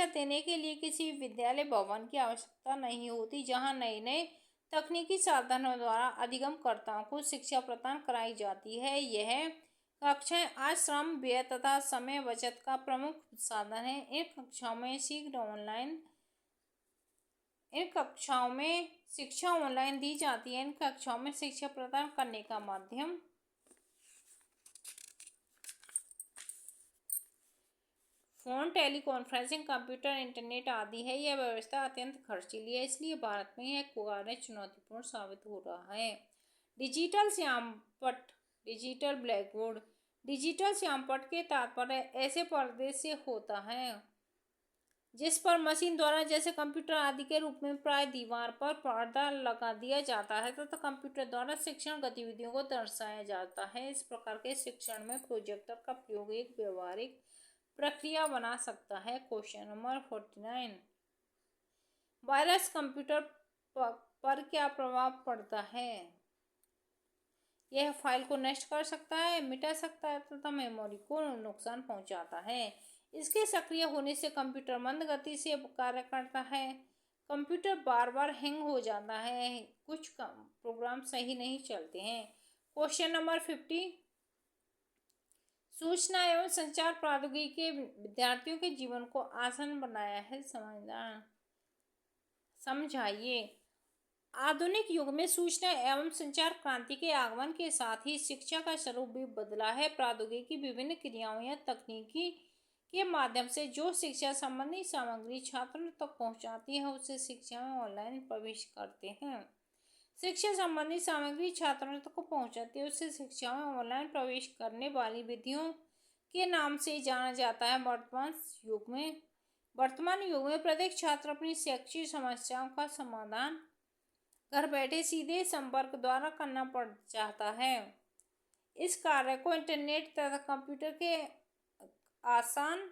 देने के लिए किसी विद्यालय भवन की आवश्यकता नहीं होती, जहाँ नए नए तकनीकी साधनों द्वारा अधिगमकर्ताओं को शिक्षा प्रदान कराई जाती है। यह कक्षाएं आज श्रम, व्यय तथा समय बचत का प्रमुख साधन है। इन कक्षाओं में शिक्षा ऑनलाइन दी जाती है। इन कक्षाओं में शिक्षा प्रदान करने का माध्यम फोन, टेलीकॉन्फ्रेंसिंग, कंप्यूटर, इंटरनेट आदि है। यह व्यवस्था अत्यंत खर्चीली है, इसलिए भारत में यह कार्य चुनौतीपूर्ण साबित हो रहा है। डिजिटल श्यामपट्ट, डिजिटल ब्लैकबोर्ड। डिजिटल श्यामपट्ट के तात्पर्य ऐसे पर्दे से होता है जिस पर मशीन द्वारा, जैसे कंप्यूटर आदि के रूप में, प्राय दीवार पर पर्दा लगा दिया जाता है तथा कंप्यूटर द्वारा शिक्षण गतिविधियों को दर्शाया जाता है। इस प्रकार के शिक्षण में प्रोजेक्टर का प्रयोग एक व्यवहारिक प्रक्रिया बना सकता है। क्वेश्चन नंबर 49, वायरस कंप्यूटर पर क्या प्रभाव पड़ता है? यह फाइल को नष्ट कर सकता है, मिटा सकता है तथा मेमोरी को नुकसान पहुंचाता है। इसके सक्रिय होने से कंप्यूटर मंद गति से कार्य करता है। कंप्यूटर बार बार हैंग हो जाता है। कुछ प्रोग्राम सही नहीं चलते हैं। क्वेश्चन नंबर 50, सूचना एवं संचार प्रौद्योगिकी के विद्यार्थियों के जीवन को आसान बनाया है, समझाइए। आधुनिक युग में सूचना एवं संचार क्रांति के आगमन के साथ ही शिक्षा का स्वरूप भी बदला है। प्रौद्योगिकी विभिन्न क्रियाओं या तकनीकी के माध्यम से जो शिक्षा संबंधी सामग्री छात्रों तक पहुंचाती है, उसे शिक्षा में ऑनलाइन प्रवेश करते हैं। शिक्षा संबंधी सामग्री छात्रों तक पहुंचाती है, उसे शिक्षा में ऑनलाइन प्रवेश करने वाली विधियों के नाम से जाना जाता है। वर्तमान युग में वर्तमान युग में प्रत्येक छात्र अपनी शैक्षिक समस्याओं का समाधान घर बैठे सीधे संपर्क द्वारा करना पड़ चाहता है। इस कार्य को इंटरनेट तथा कंप्यूटर के आसान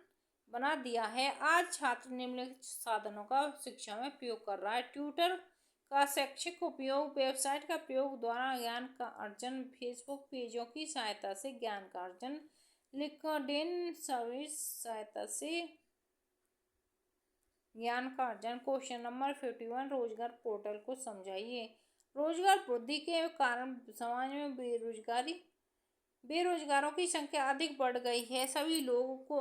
बना दिया है। आज छात्र निम्नलिखित साधनों का शिक्षा में प्रयोग कर रहा है। ट्यूटर का शैक्षिक उपयोग, वेबसाइट का प्रयोग द्वारा ज्ञान का अर्जन, फेसबुक पेजों की सहायता से ज्ञान का अर्जन, लिंक्डइन सर्विस सहायता से ज्ञान का अर्जन। क्वेश्चन नंबर 51, रोजगार पोर्टल को समझाइए। रोजगार वृद्धि के कारण समाज में बेरोजगारों की संख्या अधिक बढ़ गई है। सभी लोगों को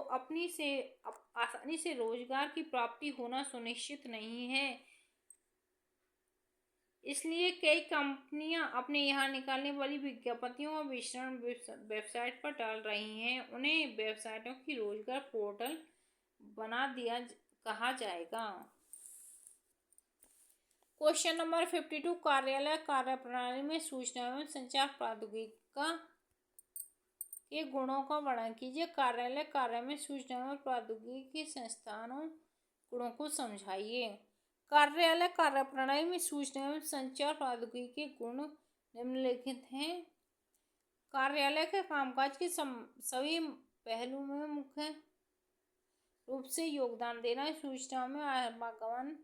आसानी से रोजगार की प्राप्ति होना सुनिश्चित नहीं है, इसलिए कई कंपनियां अपने यहाँ निकालने वाली विज्ञप्तियों और वितरण वेबसाइट पर डाल रही हैं। उन्हें वेबसाइटों की रोजगार पोर्टल बना दिया कहा जाएगा। क्वेश्चन नंबर 52, कार्यालय कार्यप्रणाली में सूचना एवं संचार प्रौद्योगिकी के गुणों का वर्णन कीजिए। कार्यालय कार्य में सूचना एवं प्रौद्योगिकी के संस्थानों गुणों को समझाइए। कार्यालय कार्यप्रणाली में सूचना एवं संचार प्रौद्योगिकी के गुण निम्नलिखित हैं। कार्यालय के कामकाज के सभी पहलुओं में मुख्य रूप से योगदान देना, सूचनाओं में आवागमन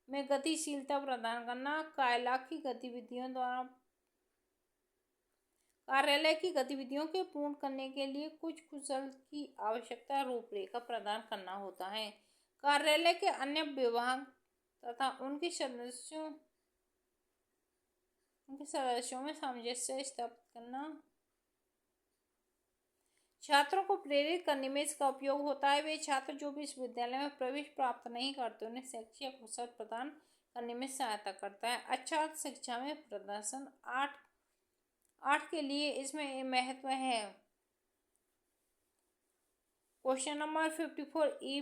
में गतिशीलता प्रदान करना, कार्यालय की गतिविधियों के पूर्ण करने के लिए कुछ कुशल की आवश्यकता रूपरेखा प्रदान करना होता है। कार्यालय के अन्य विभाग तथा उनके सदस्यों में सामंजस्य स्थापित करना। छात्रों को प्रेरित करने में इसका उपयोग होता है। वे छात्र जो विश्वविद्यालय में प्रवेश प्राप्त नहीं करते उन्हें शैक्षिक अवसर प्रदान करने में सहायता करता है। अच्छा शिक्षा में प्रदर्शन 8 के लिए इसमें महत्व है। क्वेश्चन नंबर 54, ई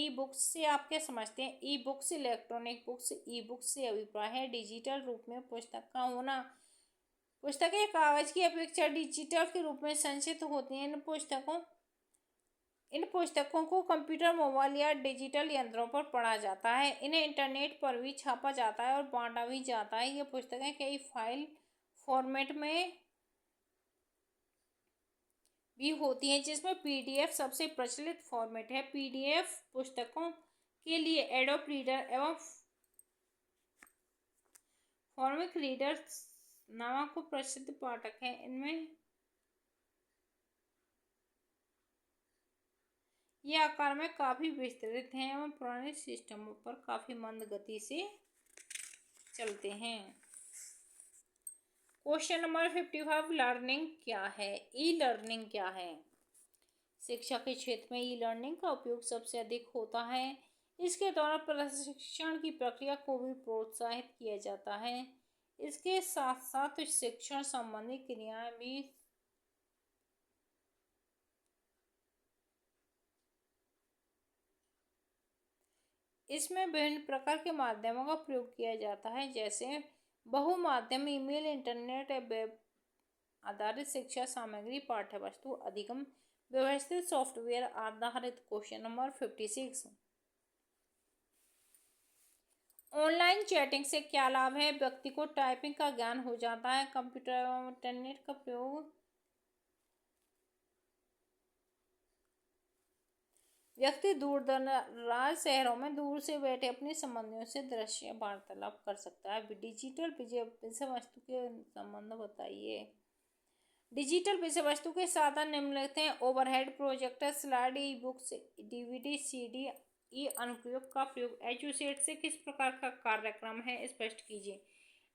बुक्स से आप क्या समझते हैं? E books electronic books, e books से अभिप्राय है डिजिटल रूप में पुस्तक का होना। पुस्तकें कागज की अपेक्षा डिजिटल के रूप में संचित होती हैं। इन पुस्तकों को कंप्यूटर, मोबाइल या डिजिटल यंत्रों पर पढ़ा जाता है। इन्हें इंटरनेट पर भी छापा जाता है और बांटा भी जाता है। ये पुस्तकें कई फाइल फॉर्मेट में भी होती हैं, जिसमें पीडीएफ सबसे प्रचलित फॉर्मेट है। पीडीएफ पुस्तकों के लिए एडोब रीडर एवं फॉर्मिक रीडर नामक को प्रसिद्ध पाठक हैं। इनमें ये आकार में काफी विस्तृत हैं एवं पुराने सिस्टमों पर काफी मंद गति से चलते हैं। क्वेश्चन नंबर 55, लर्निंग क्या है? ई लर्निंग क्या है? शिक्षा के क्षेत्र में ई लर्निंग का उपयोग सबसे अधिक होता है। इसके द्वारा प्रशिक्षण की प्रक्रिया को भी प्रोत्साहित किया जाता है। इसके साथ साथ शिक्षण संबंधी क्रियाएं भी इसमें विभिन्न प्रकार के माध्यमों का प्रयोग किया जाता है, जैसे बहुमाध्यम, ईमेल, इंटरनेट, वेब आधारित शिक्षा सामग्री, पाठ्य वस्तु, अधिगम, व्यवस्थित सॉफ्टवेयर आधारित। क्वेश्चन नंबर 56, ऑनलाइन चैटिंग से क्या लाभ है? व्यक्ति को टाइपिंग का ज्ञान हो जाता है। कंप्यूटर एवं इंटरनेट का प्रयोग व्यक्ति दूर दराज शहरों में दूर से बैठे अपने संबंधियों से दृश्य वार्तालाप कर सकता है। डिजिटल विषय वस्तु के संबंध बताइए। डिजिटल विषय वस्तु के साधन निम्नलिखित हैं। Overhead projector, slide, e books, DVD, CD, e अनुप्रयोग का प्रयोग। एजुसेट से किस प्रकार का कार्यक्रम है? स्पष्ट कीजिए।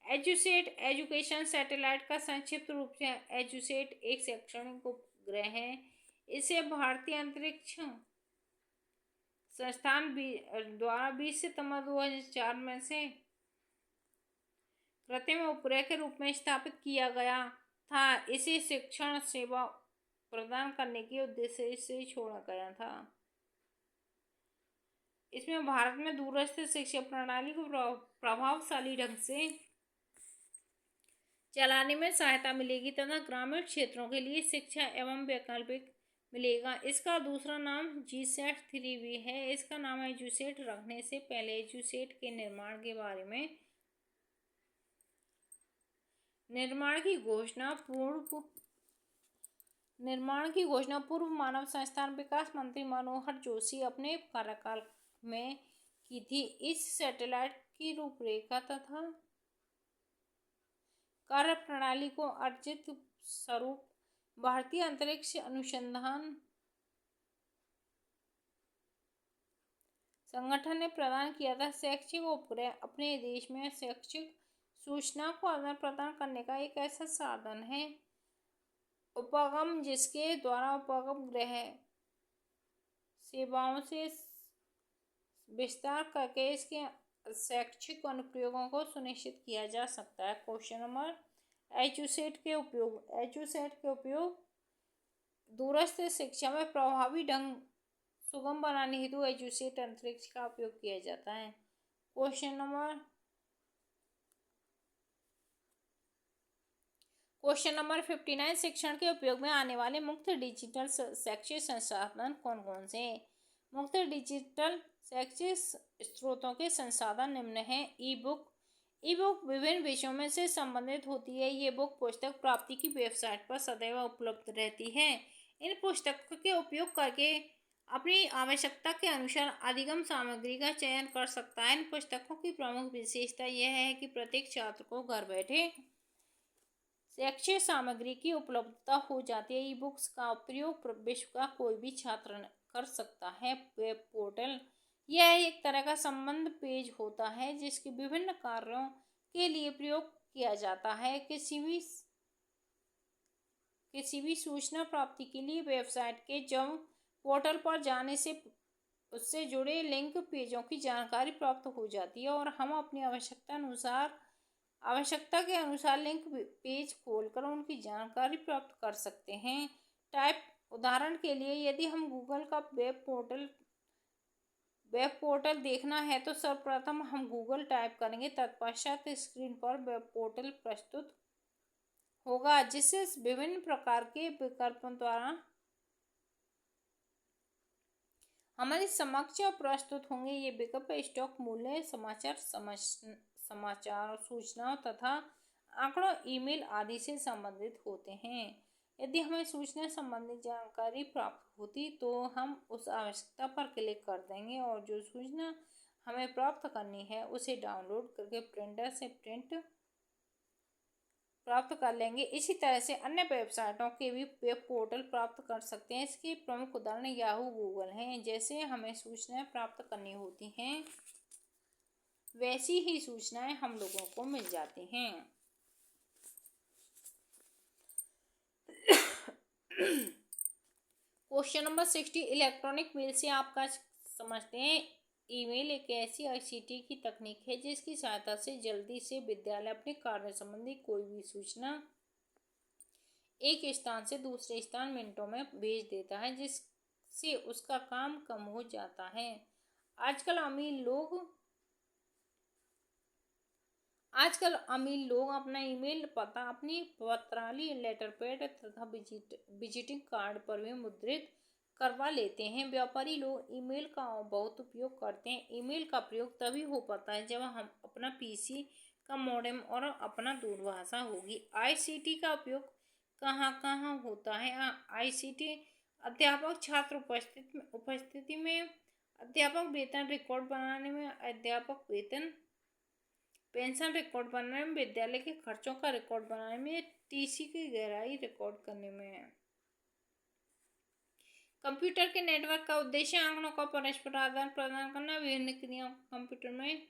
एजुसेट एजुकेशन सैटेलाइट का संक्षिप्त रूप से। एजुसेट एक शैक्षणिक उपग्रह है। इसे भारतीय अंतरिक्ष संस्थान द्वारा 20 सितंबर 2004 में से कृत्रिम उपग्रह के रूप में स्थापित किया गया था। इसे शिक्षण सेवा प्रदान करने के उद्देश्य से छोड़ा गया था। इसमें भारत में दूरस्थ शिक्षा प्रणाली को प्रभावशाली ढंग से चलाने में सहायता मिलेगी तथा ग्रामीण क्षेत्रों के लिए शिक्षा एवं वैकल्पिक मिलेगा। इसका दूसरा नाम GSAT-3B है। इसका नाम एजुसेट रखने से पहले एजुसेट के निर्माण की घोषणा पूर्व मानव संस्थान विकास मंत्री मनोहर जोशी अपने कार्यकाल में की थी। इस सैटेलाइट की रूपरेखा तथा कार्य प्रणाली को अर्जित स्वरूप भारतीय अंतरिक्ष अनुसंधान संगठन ने प्रदान किया था। शैक्षिक उपग्रह अपने देश में शैक्षिक सूचना को आदान प्रदान करने का एक ऐसा साधन है उपगम जिसके द्वारा उपगम ग्रह सेवाओं से विस्तार करके इसके शैक्षिक अनुप्रयोगों को सुनिश्चित किया जा सकता है। क्वेश्चन नंबर एजुसेट के उपयोग दूरस्थ शिक्षा में प्रभावी ढंग सुगम बनाने हेतु एजुसेट अंतरिक्ष का उपयोग किया जाता है। क्वेश्चन नंबर 59 शिक्षण के उपयोग में आने वाले मुक्त डिजिटल शैक्षिक संसाधन कौन कौन से हैं? मुक्त डिजिटल शैक्षिक स्रोतों के संसाधन निम्न हैं। ई बुक विभिन्न विषयों में से संबंधित होती है। ये बुक पुस्तक प्राप्ति की वेबसाइट पर सदैव उपलब्ध रहती है। इन पुस्तकों के उपयोग करके अपनी आवश्यकता के अनुसार अधिगम सामग्री का चयन कर सकता है। इन पुस्तकों की प्रमुख विशेषता यह है कि प्रत्येक छात्र को घर बैठे शैक्षिक सामग्री की उपलब्धता हो जाती है। ई बुक्स का प्रयोग विश्व का कोई भी छात्र कर सकता है। वेब पोर्टल यह एक तरह का संबंध पेज होता है जिसके विभिन्न कार्यों के लिए प्रयोग किया जाता है। किसी भी सूचना प्राप्ति के लिए वेबसाइट के जब पोर्टल पर जाने से उससे जुड़े लिंक पेजों की जानकारी प्राप्त हो जाती है और हम अपनी आवश्यकता के अनुसार लिंक पेज खोलकर उनकी जानकारी प्राप्त कर सकते हैं। उदाहरण के लिए यदि हम गूगल का वेब पोर्टल देखना है तो सर्वप्रथम हम गूगल टाइप करेंगे, तत्पश्चात स्क्रीन पर वेब पोर्टल प्रस्तुत होगा जिससे विभिन्न प्रकार के विकल्पों द्वारा हमारे समक्ष प्रस्तुत होंगे। ये विकल्प स्टॉक मूल्य, समाचार सूचनाओं तथा आंकड़ों, ईमेल आदि से संबंधित होते हैं। यदि हमें सूचना संबंधी जानकारी प्राप्त होती तो हम उस आवश्यकता पर क्लिक कर देंगे और जो सूचना हमें प्राप्त करनी है उसे डाउनलोड करके प्रिंटर से प्रिंट प्राप्त कर लेंगे। इसी तरह से अन्य वेबसाइटों के भी वेब पोर्टल प्राप्त कर सकते हैं। इसके प्रमुख उदाहरण याहू, गूगल हैं। जैसे हमें सूचनाएं प्राप्त करनी होती हैं वैसी ही सूचनाएं हम लोगों को मिल जाती हैं। क्वेश्चन नंबर 60 इलेक्ट्रॉनिक मेल से आप क्या समझते हैं? ईमेल एक ऐसी ICT की तकनीक है जिसकी सहायता से जल्दी से विद्यालय अपने कार्य संबंधी कोई भी सूचना एक स्थान से दूसरे स्थान मिनटों में भेज देता है जिससे उसका काम कम हो जाता है। आजकल अमीर लोग अपना ईमेल पता अपनी पत्रावली, लेटर पैड तथा विजिटिंग कार्ड पर भी मुद्रित करवा लेते हैं। व्यापारी लोग ईमेल का बहुत उपयोग करते हैं। ईमेल का प्रयोग तभी हो पाता है जब हम अपना PC का मॉडेम और अपना दूरभाषा होगी। ICT का उपयोग कहाँ कहाँ होता है? ICT अध्यापक छात्र उपस्थिति में अध्यापक वेतन रिकॉर्ड बनाने में, अध्यापक वेतन पेंशन रिकॉर्ड बनाने में, विद्यालय के खर्चों का रिकॉर्ड बनाने में, TC की गहराई रिकॉर्ड करने में। कंप्यूटर के नेटवर्क का उद्देश्य आंकड़ों का परस्पर आदान प्रदान करना, विभिन्न क्रियाओं को कंप्यूटर में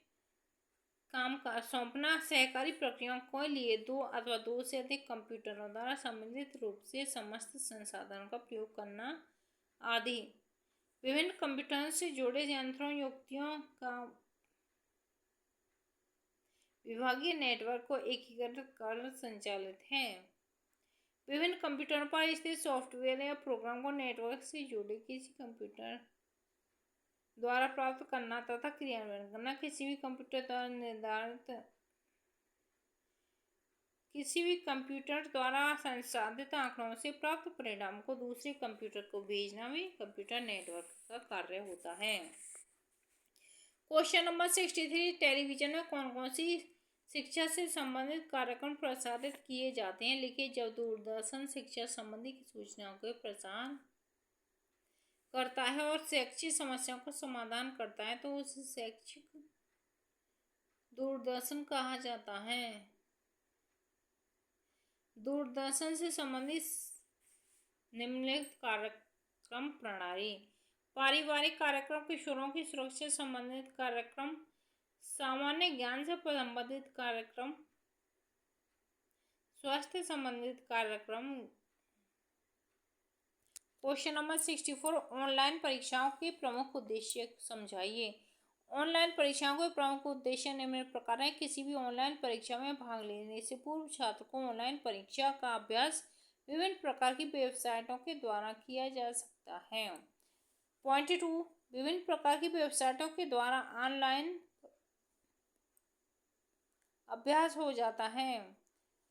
काम का सौंपना, सहकारी प्रक्रियाओं के लिए दो अथवा दो से अधिक कंप्यूटरों द्वारा सम्मिलित रूप से समस्त संसाधनों का प्रयोग करना आदि। विभिन्न कंप्यूटरों से जुड़े यंत्रों युक्तियों का विभागीय नेटवर्क को एकीकृत कर संचालित है। विभिन्न कंप्यूटरों पर स्थित सॉफ्टवेयर या प्रोग्राम को नेटवर्क से जुड़े किसी कंप्यूटर द्वारा प्राप्त करना तथा क्रियान्वयन करना। किसी भी कंप्यूटर द्वारा निर्धारित किसी भी कंप्यूटर द्वारा संसाधित आंकड़ों से प्राप्त परिणाम को दूसरे कंप्यूटर को भेजना भी कंप्यूटर नेटवर्क का कार्य होता है। क्वेश्चन नंबर 63, टेलीविजन में कौन कौन सी शिक्षा से संबंधित कार्यक्रम प्रसारित किए जाते हैं? लिखिए। जब दूरदर्शन शिक्षा संबंधी सूचनाओं के प्रसार करता है और शैक्षिक समस्याओं का समाधान करता है तो उसे शैक्षिक दूरदर्शन कहा जाता है। दूरदर्शन से संबंधित निम्नलिखित कार्यक्रम प्रणाली: पारिवारिक कार्यक्रम, किशोरों की सुरक्षा से संबंधित कार्यक्रम, सामान्य ज्ञान से संबंधित कार्यक्रम, स्वास्थ्य संबंधित कार्यक्रम। क्वेश्चन नंबर 64, ऑनलाइन परीक्षाओं के प्रमुख उद्देश्य समझाइए। ऑनलाइन परीक्षाओं के प्रमुख उद्देश्य निम्न प्रकार हैं। किसी भी ऑनलाइन परीक्षा में भाग लेने से पूर्व छात्र को ऑनलाइन परीक्षा का अभ्यास विभिन्न प्रकार की वेबसाइटों के द्वारा किया जा सकता है। पॉइंट 2, विभिन्न प्रकार की वेबसाइटों के द्वारा ऑनलाइन अभ्यास हो जाता है।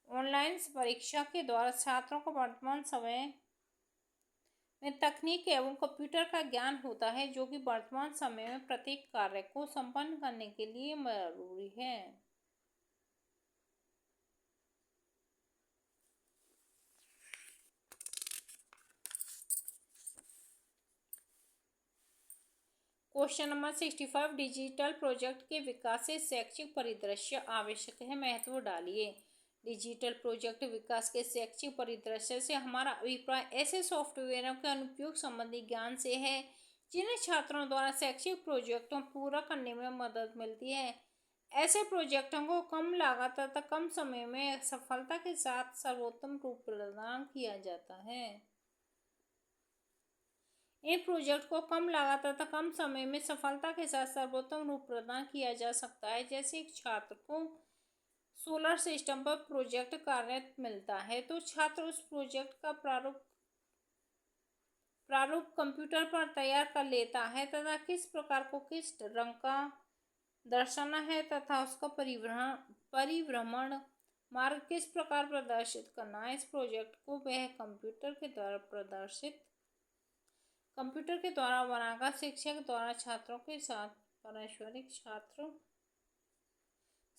ऑनलाइन परीक्षा के द्वारा छात्रों को वर्तमान समय में तकनीक एवं कंप्यूटर का ज्ञान होता है जो कि वर्तमान समय में प्रत्येक कार्य को संपन्न करने के लिए जरूरी है। क्वेश्चन नंबर 65, डिजिटल प्रोजेक्ट के विकास से शैक्षिक परिदृश्य आवश्यक है, महत्व डालिए। डिजिटल प्रोजेक्ट विकास के शैक्षिक परिदृश्य से हमारा अभिप्राय ऐसे सॉफ्टवेयरों के अनुप्रयोग संबंधी ज्ञान से है जिन्हें छात्रों द्वारा शैक्षिक प्रोजेक्टों पूरा करने में मदद मिलती है। ऐसे प्रोजेक्टों को कम लागत तथा कम समय में सफलता के साथ सर्वोत्तम रूप प्रदान किया जाता है। इन प्रोजेक्ट को कम लागत तथा कम समय में सफलता के साथ सर्वोत्तम रूप प्रदान किया जा सकता है। जैसे एक छात्र को सोलर सिस्टम पर प्रोजेक्ट कार्य मिलता है तो छात्र उस प्रोजेक्ट का प्रारूप कंप्यूटर पर तैयार कर लेता है तथा किस प्रकार को किस रंग का दर्शाना है तथा उसका परिभ्रमण मार्ग किस प्रकार प्रदर्शित करना है। इस प्रोजेक्ट को वह कंप्यूटर के द्वारा बनाकर शिक्षक द्वारा छात्रों के साथ पारस्परिक छात्र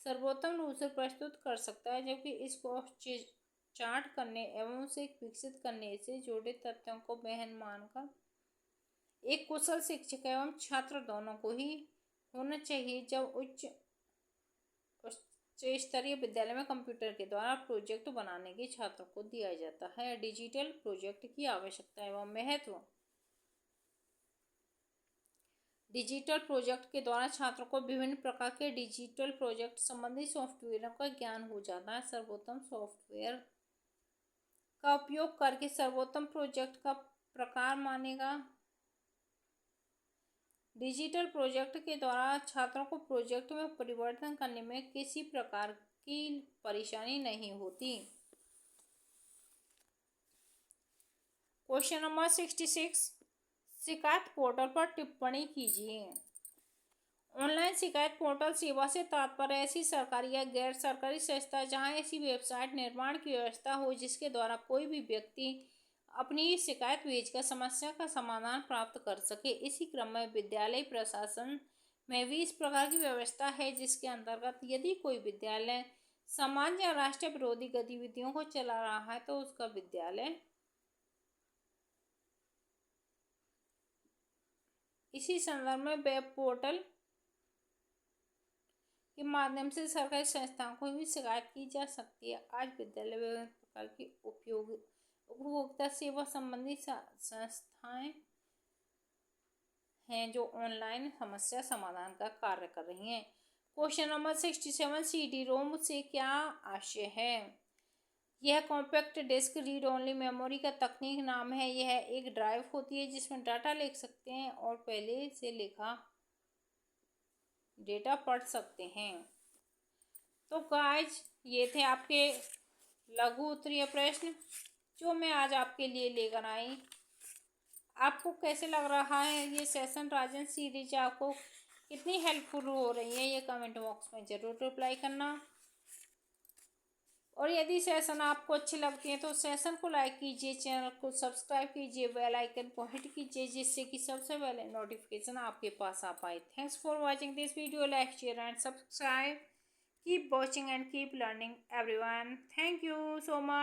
सर्वोत्तम रूप से प्रस्तुत कर सकता है, जबकि इसको चार्ट करने एवं उसे विकसित करने से जुड़े तथ्यों को बहन मानकर एक कुशल शिक्षक एवं छात्र दोनों को ही होना चाहिए। जब उच्च स्तरीय विद्यालय में कंप्यूटर के द्वारा प्रोजेक्ट बनाने के छात्रों को दिया जाता है। डिजिटल प्रोजेक्ट की आवश्यकता एवं महत्व: डिजिटल प्रोजेक्ट के द्वारा छात्रों को विभिन्न प्रकार के डिजिटल प्रोजेक्ट संबंधी सॉफ्टवेयरों का ज्ञान हो जाता है। सर्वोत्तम सॉफ्टवेयर का उपयोग करके सर्वोत्तम प्रोजेक्ट का प्रकार मानेगा। डिजिटल प्रोजेक्ट के द्वारा छात्रों को प्रोजेक्ट में परिवर्तन करने में किसी प्रकार की परेशानी नहीं होती। क्वेश्चन नंबर 66, शिकायत पोर्टल पर टिप्पणी कीजिए। ऑनलाइन शिकायत पोर्टल सेवा से तात्पर्य ऐसी सरकारी या गैर सरकारी संस्था जहां ऐसी वेबसाइट निर्माण की व्यवस्था हो जिसके द्वारा कोई भी व्यक्ति अपनी शिकायत भेजकर समस्या का समाधान प्राप्त कर सके। इसी क्रम में विद्यालय प्रशासन में भी इस प्रकार की व्यवस्था है जिसके अंतर्गत यदि कोई विद्यालय समाज या राष्ट्र विरोधी गतिविधियों को चला रहा है तो उसका विद्यालय इसी संदर्भ में वेब पोर्टल के माध्यम से सरकारी संस्थाओं को भी शिकायत की जा सकती है। आज विद्यालय विभिन्न प्रकार की उपभोक्ता सेवा संबंधी संस्थाएं हैं जो ऑनलाइन समस्या समाधान का कार्य कर रही हैं। क्वेश्चन नंबर 67, CD रोम से क्या आशय है? यह compact disc read only memory का तकनीक नाम है। यह एक ड्राइव होती है जिसमें डाटा लिख सकते हैं और पहले से लिखा डेटा पढ़ सकते हैं। तो गाइज ये थे आपके लघु उत्तरीय प्रश्न जो मैं आज आपके लिए लेकर आई। आपको कैसे लग रहा है ये सेशन राजन सीरीज? आपको कितनी हेल्पफुल हो रही है ये कमेंट बॉक्स में ज़रूर रिप्लाई करना। और यदि सेशन आपको अच्छी लगती है तो सेशन को लाइक कीजिए, चैनल को सब्सक्राइब कीजिए, बेल आइकन को हिट कीजिए, जिससे कि सबसे पहले नोटिफिकेशन आपके पास आ पाए। Thanks for watching this video, like share and subscribe. Keep watching and keep learning everyone. Thank you so much.